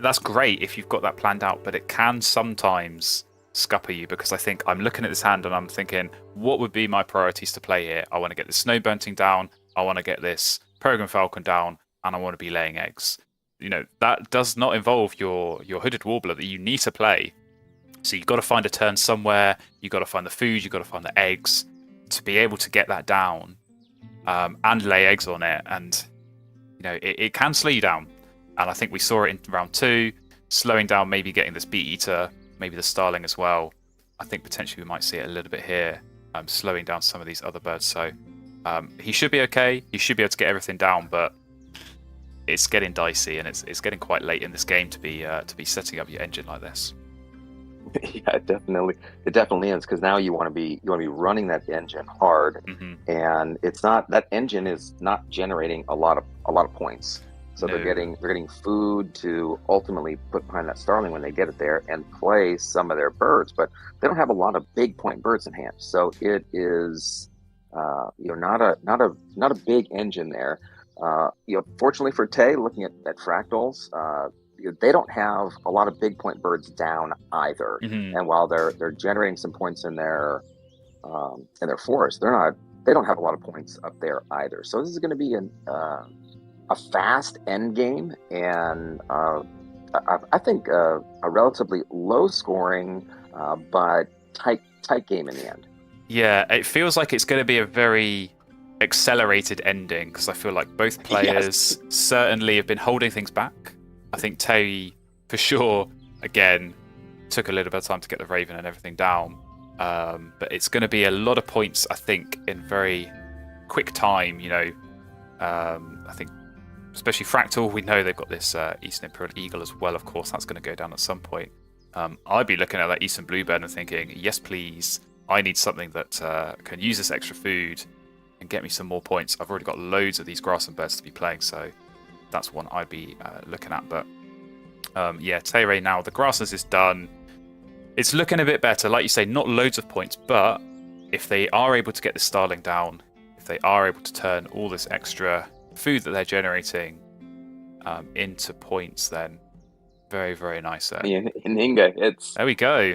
that's great if you've got that planned out, but it can sometimes scupper you, because I think I'm looking at this hand and I'm thinking, what would be my priorities to play here? I want to get this Snow Bunting down, I want to get this Peregrine Falcon down, and I want to be laying eggs. That does not involve your hooded warbler that you need to play. So you've got to find a turn somewhere, you've got to find the food, you've got to find the eggs to be able to get that down and lay eggs on it. And it can slow you down, and I think we saw it in round 2, slowing down, maybe getting this Bee Eater, maybe the Starling as well. I think potentially we might see it a little bit here, slowing down some of these other birds. So he should be okay. He should be able to get everything down, but it's getting dicey, and it's getting quite late in this game to be setting up your engine like this. Yeah, it definitely is, because now you want to be running that engine hard, and it's not, that engine is not generating a lot of points. So they're getting food to ultimately put behind that Starling when they get it there and play some of their birds, but they don't have a lot of big point birds in hand. So it is not a big engine there. Fortunately for Tay, looking at Fractals, they don't have a lot of big point birds down either. And while they're generating some points in their forest, they don't have a lot of points up there either. So this is going to be a fast end game, and I think a relatively low scoring but tight game in the end. Yeah, it feels like it's going to be a very accelerated ending, because I feel like both players certainly have been holding things back. I think Tay, for sure, again, took a little bit of time to get the Raven and everything down. But it's going to be a lot of points, I think, in very quick time. I think especially Fractal, we know they've got this Eastern Imperial Eagle as well. Of course, that's going to go down at some point. I'd be looking at that Eastern Bluebird and thinking, yes, please. I need something that can use this extra food and get me some more points. I've already got loads of these grassland birds to be playing, so that's one I'd be looking at. But yeah, Teire now, the grasslands is done. It's looking a bit better. Like you say, not loads of points, but if they are able to get the starling down, if they are able to turn all this extra food that they're generating into points, then very, very nice there. In Inga, it's... There we go.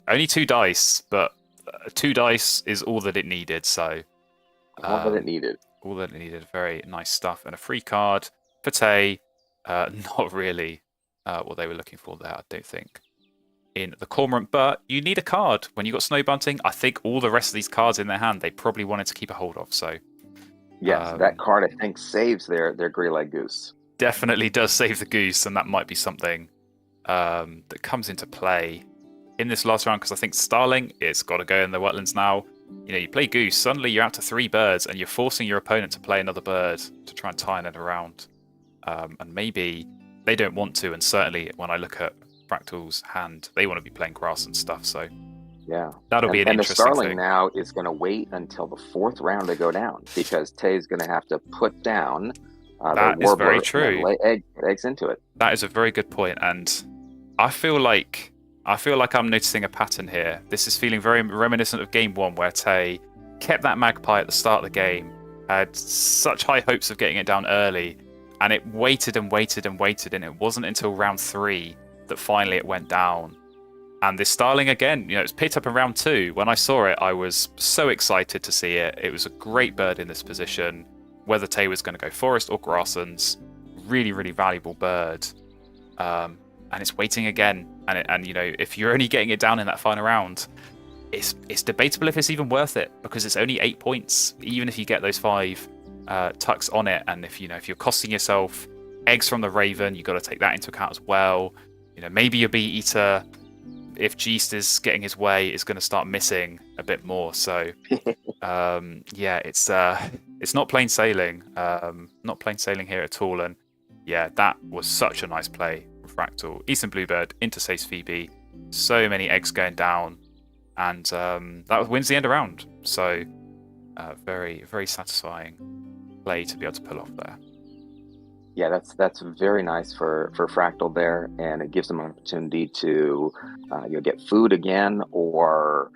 Only 2 dice, but 2 dice is all that it needed, so... all that it needed. All that it needed. Very nice stuff. And a free card for Tay. Not really what they were looking for there, I don't think, in the Cormorant. But you need a card when you got Snow Bunting. I think all the rest of these cards in their hand, they probably wanted to keep a hold of, so... Yes, that card, I think, saves their Grey-Leg Goose. Definitely does save the goose, and that might be something that comes into play in this last round, because I think Starling, it's got to go in the wetlands now. You know, you play goose, suddenly you're out to 3 birds, and you're forcing your opponent to play another bird to try and tie it around. And maybe they don't want to, and certainly when I look at Fractal's hand, they want to be playing grass and stuff, so... Yeah, that'll be an interesting thing. And the Starling thing. now is going to wait until the 4th round to go down, because Tay's going to have to put down that the is warbler very true. and lay eggs into it. That is a very good point, and I feel like I'm noticing a pattern here. This is feeling very reminiscent of Game 1, where Tay kept that magpie at the start of the game, had such high hopes of getting it down early, and it waited and waited and waited, and it wasn't until round 3 that finally it went down. And this Starling, again, you know, it's picked up in round 2. When I saw it, I was so excited to see it. It was a great bird in this position. Whether Tay was going to go forest or grasslands, really, really valuable bird. And it's waiting again. And you know, if you're only getting it down in that final round, it's debatable if it's even worth it, because it's only 8 points, even if you get those 5 tucks on it. And if you're costing yourself eggs from the Raven, you've got to take that into account as well. You know, maybe your Bee Eater, if Geest is getting his way, is going to start missing a bit more. So yeah, it's not plain sailing. Not plain sailing here at all. And yeah, that was such a nice play from Fractal. Eastern Bluebird into Sace Phoebe. So many eggs going down, and that wins the end around. So very, very satisfying play to be able to pull off there. Yeah, that's very nice for Fractal there, and it gives them an opportunity to get food again, or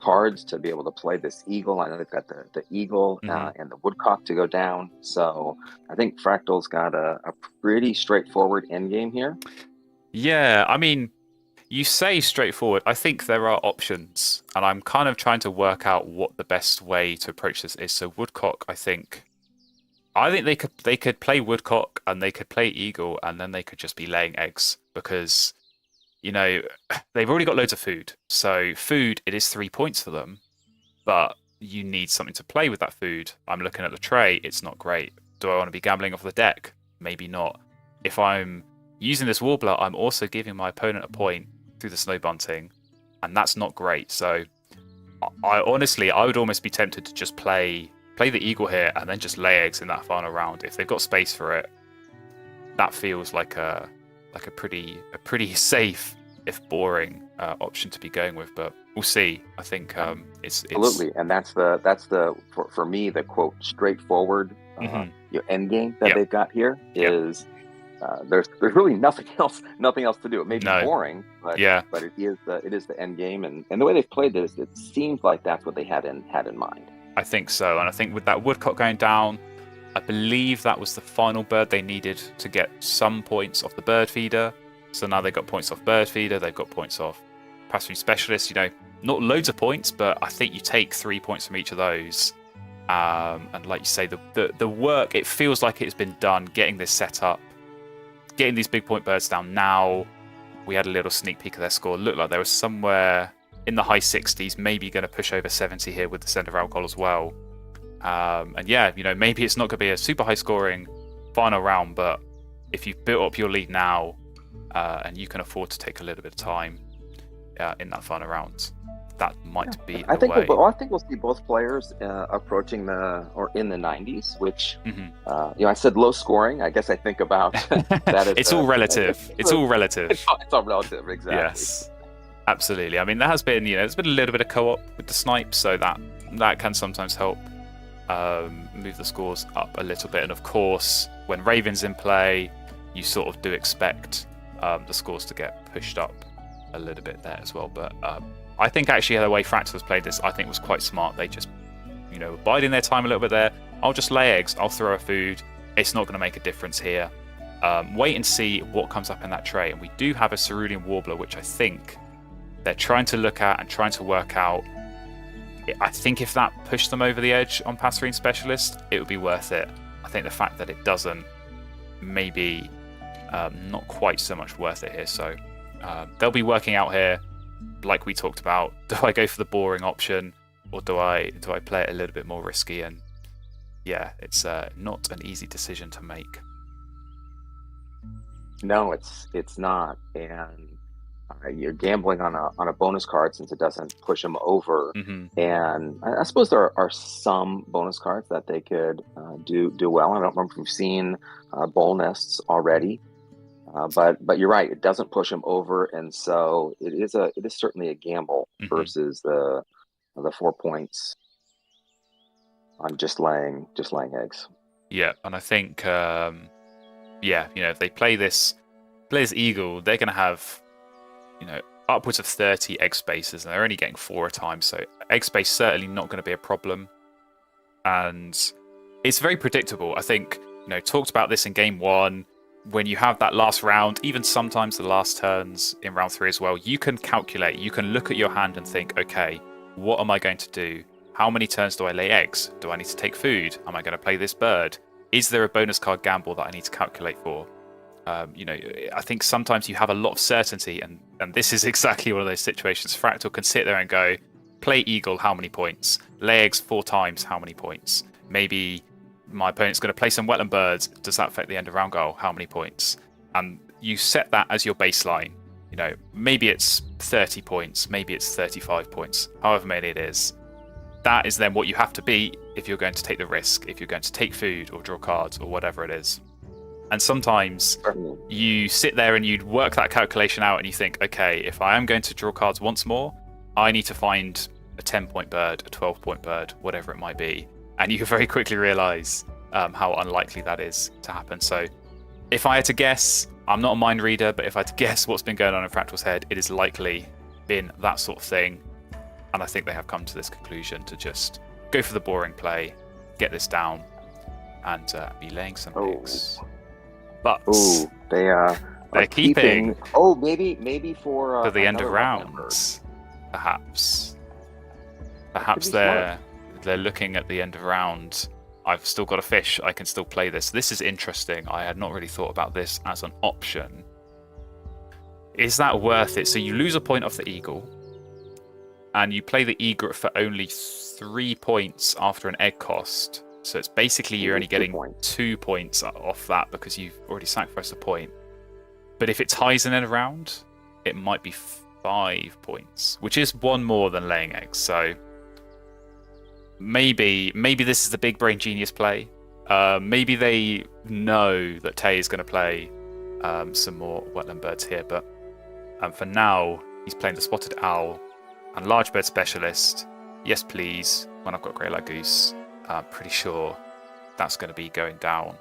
cards to be able to play this eagle. I know they've got the eagle and the woodcock to go down, so I think Fractal's got a pretty straightforward end game here. Yeah, I mean, you say straightforward. I think there are options, and I'm kind of trying to work out what the best way to approach this is. So woodcock, I think they could play woodcock, and they could play eagle, and then they could just be laying eggs, because, you know, they've already got loads of food. So food, it is 3 points for them, but you need something to play with that food. I'm looking at the tray. It's not great. Do I want to be gambling off the deck? Maybe not. If I'm using this warbler, I'm also giving my opponent a point through the Snow Bunting, and that's not great. So I honestly would almost be tempted to just play the eagle here and then just lay eggs in that final round. If they've got space for it, that feels like a pretty safe, if boring, option to be going with. But we'll see. I think it's absolutely, and that's the for me the quote straightforward end game that they've got here is. There's really nothing else to do. It may be boring, but it is the end game, and the way they've played this, it seems like that's what they had in mind. I think so, and I think with that woodcock going down, I believe that was the final bird they needed to get some points off the bird feeder. So now they've got points off bird feeder, they've got points off pastory specialist. You know, not loads of points, but I think you take 3 points from each of those. And like you say, the work, it feels like it's been done getting this set up, getting these big point birds down. Now we had a little sneak peek of their score. It looked like they were somewhere in the high 60s, maybe going to push over 70 here with the centre alcohol as well. And yeah, you know, maybe it's not going to be a super high scoring final round, but if you've built up your lead now and you can afford to take a little bit of time in that final round, that might be I the think way. I think we'll see both players approaching in the 90s, which I said low scoring. I guess I think about that as it's all relative. It's all relative. It's all relative, exactly. Yes, absolutely. I mean, there has been there's been a little bit of co-op with the snipe, so that can sometimes help move the scores up a little bit. And of course, when Raven's in play, you sort of do expect the scores to get pushed up a little bit there as well. But I think actually the way Fractals played this, I think was quite smart. They just, biding their time a little bit there. I'll just lay eggs. I'll throw a food. It's not going to make a difference here. Wait and see what comes up in that tray. And we do have a Cerulean Warbler, which I think they're trying to look at and trying to work out. I think if that pushed them over the edge on Passerine Specialist, it would be worth it. I think the fact that it doesn't, maybe not quite so much worth it here. So they'll be working out here, like we talked about. Do I go for the boring option, or do I play it a little bit more risky? And yeah, it's not an easy decision to make. No, it's not, and you're gambling on a bonus card since it doesn't push them over. And I suppose there are some bonus cards that they could do well. I don't remember if we've seen Bowl Nests already, but you're right, it doesn't push them over, and so it is certainly a gamble versus the 4 points on just laying eggs. Yeah, and I think if they play this Eagle, they're going to have upwards of 30 egg spaces, and they're only getting 4 a time, so egg space certainly not going to be a problem. And it's very predictable. I think talked about this in game 1. When you have that last round, even sometimes the last turns in round 3 as well, you can calculate, you can look at your hand and think, okay, what am I going to do? How many turns do I lay eggs? Do I need to take food? Am I going to play this bird? Is there a bonus card gamble that I need to calculate for? I think sometimes you have a lot of certainty, and this is exactly one of those situations. Fractal can sit there and go, play Eagle, how many points? Lay eggs 4 times, how many points? Maybe my opponent's going to play some wetland birds. Does that affect the end of round goal? How many points? And you set that as your baseline. Maybe it's 30 points, maybe it's 35 points, however many it is. That is then what you have to beat if you're going to take the risk, if you're going to take food or draw cards or whatever it is. And sometimes you sit there and you'd work that calculation out and you think, okay, if I am going to draw cards once more, I need to find a 10-point bird, a 12-point bird, whatever it might be. And you very quickly realise how unlikely that is to happen. So if I had to guess, I'm not a mind reader, but if I had to guess what's been going on in Fractal's head, it is likely been that sort of thing. And I think they have come to this conclusion to just go for the boring play, get this down, and be laying some eggs. But they're keeping. Maybe for the end of rounds, perhaps. Perhaps they're looking at the end of round. I've still got a fish. I can still play this. This is interesting. I had not really thought about this as an option. Is that worth it? So you lose a point off the Eagle, and you play the Egret for only 3 points after an egg cost. So it's basically you're only getting 2 points off that because you've already sacrificed a point. But if it ties in a round, it might be 5 points, which is 1 more than laying eggs. So maybe this is the big brain genius play. Maybe they know that Tay is going to play some more wetland birds here. But for now, he's playing the Spotted Owl and Large Bird Specialist. Yes, please. When I've got Grey Lag Goose. I'm pretty sure that's going to be going down.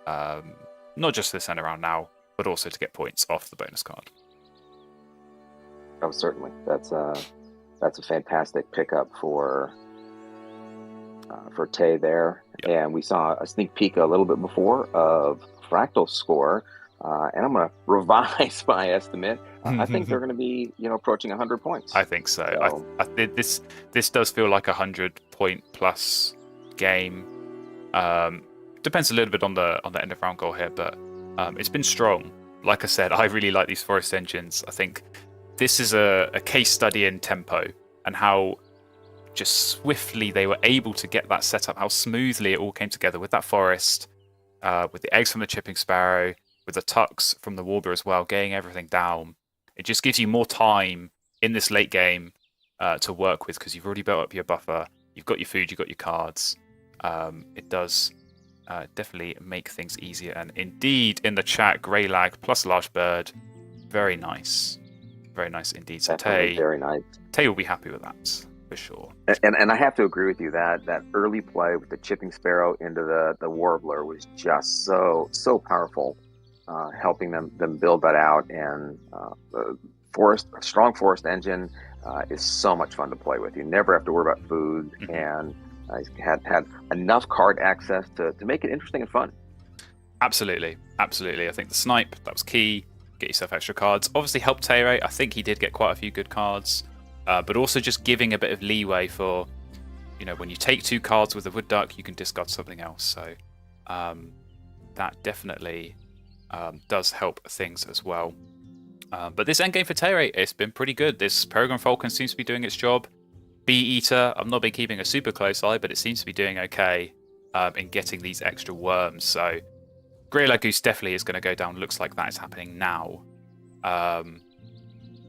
Not just this end around now, but also to get points off the bonus card. Oh, certainly. That's a fantastic pickup for Tay there. Yep. And we saw a sneak peek a little bit before of Fractal's score. And I'm going to revise my estimate. I think they're going to be, approaching 100 points. I think so. This does feel like 100-point plus game. Depends a little bit on the end of round goal here, but it's been strong. Like I said, I really like these Forest engines. I think this is a case study in tempo and how just swiftly they were able to get that set up, how smoothly it all came together with that Forest, with the eggs from the Chipping Sparrow, with the tucks from the Warbler as well, getting everything down. It just gives you more time in this late game to work with because you've already built up your buffer. You've got your food, you've got your cards. It does definitely make things easier. And indeed, in the chat, Grey Lag plus Large Bird, very nice. Very nice indeed. So very nice. Tay will be happy with that, for sure. And I have to agree with you that early play with the Chipping Sparrow into the Warbler was just so powerful, helping them build that out. And the strong forest engine is so much fun to play with. You never have to worry about food, and I had enough card access to make it interesting and fun. Absolutely. I think the snipe, that was key. Get yourself extra cards. Obviously helped Teire. I think he did get quite a few good cards. But also just giving a bit of leeway for, when you take 2 cards with a Wood Duck, you can discard something else. So that definitely does help things as well. But this endgame for Teire, it's been pretty good. This Peregrine Falcon seems to be doing its job. Bee Eater, I've not been keeping a super close eye, but it seems to be doing okay in getting these extra worms. So Grey Lag Goose definitely is going to go down. Looks like that is happening now.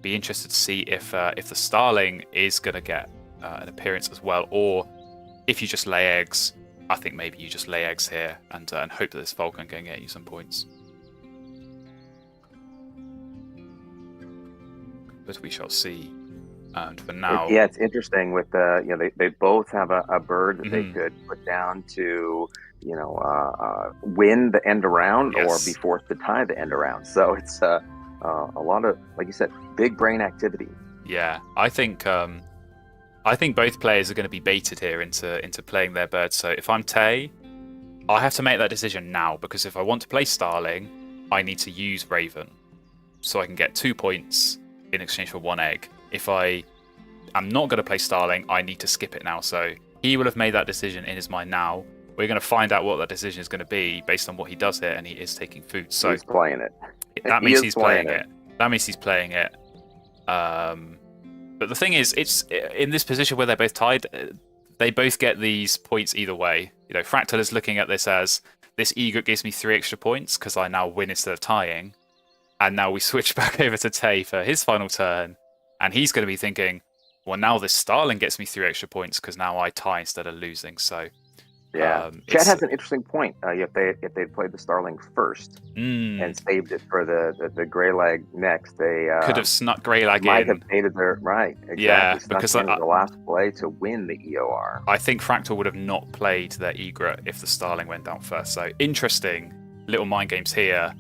Be interested to see if the Starling is going to get an appearance as well, or if you just lay eggs. I think maybe you just lay eggs here and hope that this Falcon can get you some points. But we shall see. And for now, it's interesting with they both have a bird that they could put down to win the end around, or be forced to tie the end around. So it's a lot of, like you said, big brain activity. Yeah, I think both players are going to be baited here into playing their bird. So if I'm Tay, I have to make that decision now, because if I want to play Starling, I need to use Raven, so I can get 2 points in exchange for 1 egg. If I am not going to play Starling, I need to skip it now. So he will have made that decision in his mind now. We're going to find out what that decision is going to be based on what he does here, and he is taking food. So he's playing it. That means he's playing it. That means he's playing it. But the thing is, it's in this position where they're both tied. They both get these points either way. Fractal is looking at this as, this egret gives me 3 extra points because I now win instead of tying. And now we switch back over to Tay for his final turn, and he's going to be thinking, well, now this Starling gets me 3 extra points because now I tie instead of losing. So yeah, Chad has an interesting point. If they'd played the Starling first and saved it for the Grey Lag next, they could have snuck Grey Lag in. Might have made it their right. Exactly. Yeah, because the last play to win the EOR. I think Fractal would have not played their egret if the Starling went down first. So interesting little mind games here.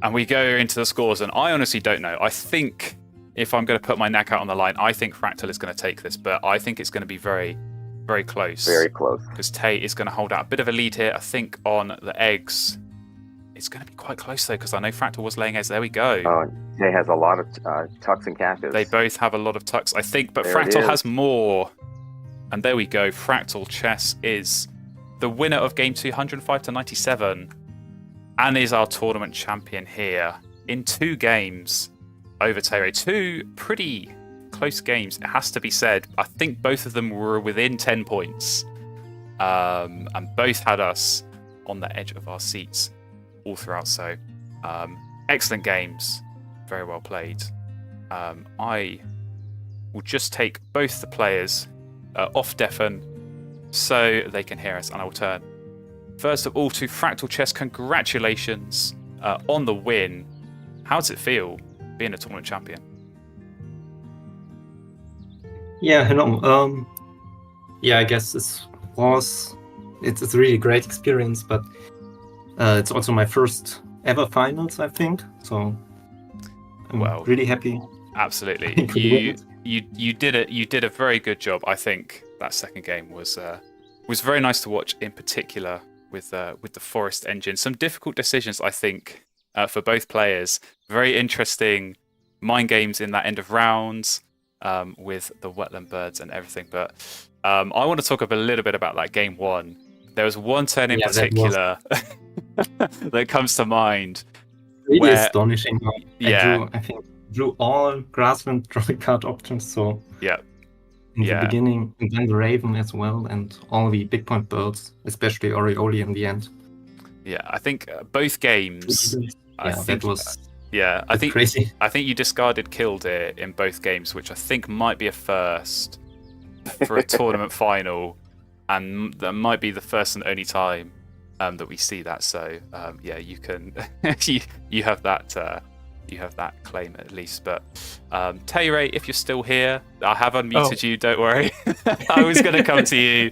And we go into the scores, and I honestly don't know. I think if I'm going to put my neck out on the line, I think Fractal is going to take this, but I think it's going to be very, very close. Very close. Because Tay is going to hold out a bit of a lead here. I think on the eggs, it's going to be quite close, though, because I know Fractal was laying eggs. There we go. Tay has a lot of tucks and captives. They both have a lot of tucks, I think, but Fractal has more. And there we go. Fractal Chess is the winner of Game 2, 105-97. And is our tournament champion here in 2 games over Teire. 2 pretty close games, it has to be said. I think both of them were within 10 points. And both had us on the edge of our seats all throughout. So excellent games. Very well played. I will just take both the players off deafen so they can hear us, and I will turn first of all to Fractal Chess. Congratulations on the win. How does it feel being a tournament champion? Yeah, hello. I guess it's a really great experience, but it's also my first ever finals, I think. So I'm really happy. Absolutely, you did it. You did a very good job. I think that second game was very nice to watch, in particular with the forest engine. Some difficult decisions, I think, for both players. Very interesting mind games in that end of rounds with the wetland birds and everything. But I want to talk a little bit about that game 1. There was one turn in particular that comes to mind. Really astonishing. I drew all grassland drawing card options. So in the beginning, and then the Raven as well, and all the big point birds, especially Orioli in the end. Yeah, I think both games. That was Yeah, I think crazy. I think you discarded Killdeer in both games, which I think might be a first for a tournament final, and that might be the first and only time that we see that. So yeah, you can you have that claim at least. But Tayray, if you're still here, I have unmuted you. Don't worry. I was going to come to you.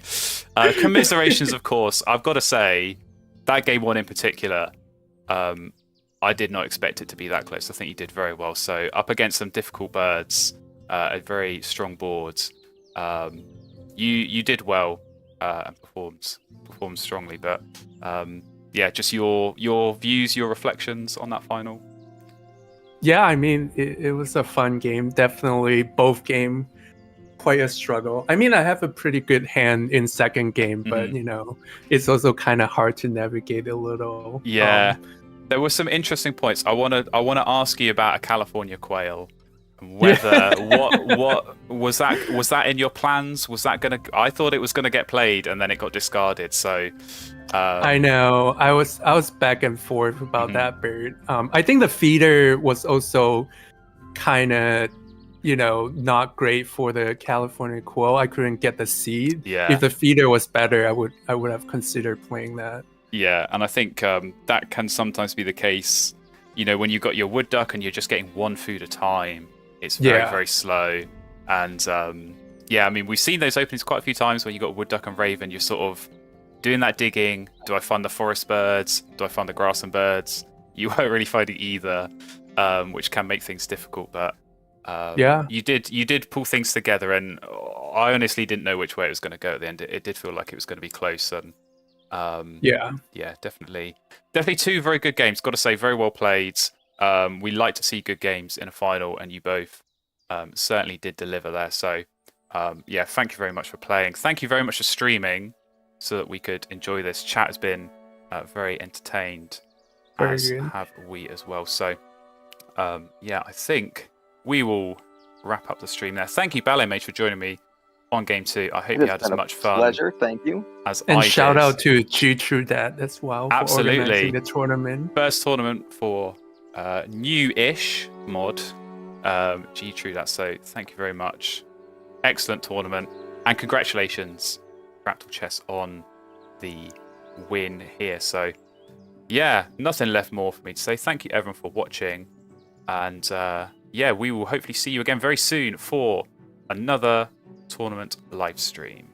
Commiserations, of course. I've got to say that game one in particular. I did not expect it to be that close. I think you did very well. So up against some difficult birds, a very strong board, you did well and performed strongly. But yeah, just your views, your reflections on that final. Yeah, I mean, it was a fun game. Definitely both game quite a struggle. I mean, I have a pretty good hand in second game, but it's also kind of hard to navigate a little. Yeah. There were some interesting points. I want to ask you about a California quail, and whether what was that in your plans? Was that gonna? I thought it was gonna get played, and then it got discarded. So I know I was back and forth about that bird. I think the feeder was also kind of not great for the California quail. I couldn't get the seed. Yeah. If the feeder was better, I would have considered playing that. Yeah, and I think that can sometimes be the case. When you've got your wood duck and you're just getting one food at a time, it's very, very slow. And yeah, I mean, we've seen those openings quite a few times when you've got wood duck and raven. You're sort of doing that digging. Do I find the forest birds? Do I find the grass and birds? You won't really find it either, which can make things difficult. But yeah, you did pull things together, and I honestly didn't know which way it was going to go at the end. It did feel like it was going to be close, and yeah, definitely two very good games. Got to say, very well played. We like to see good games in a final, and you both certainly did deliver there. So yeah, thank you very much for playing. Thank you very much for streaming, so that we could enjoy this. Chat has been very entertained, as have we as well. So yeah, I think we will wrap up the stream there. Thank you, Ballet Mage, for joining me on game 2. I hope you had as much fun. Pleasure, thank you. And shout out to G True Dad as well for Absolutely. organizing the tournament. First tournament for new-ish mod G True Dad. So thank you very much. Excellent tournament, and congratulations, Fractal Chess, on the win here. So yeah, nothing left more for me to say. Thank you everyone for watching, and yeah, we will hopefully see you again very soon for another tournament live stream.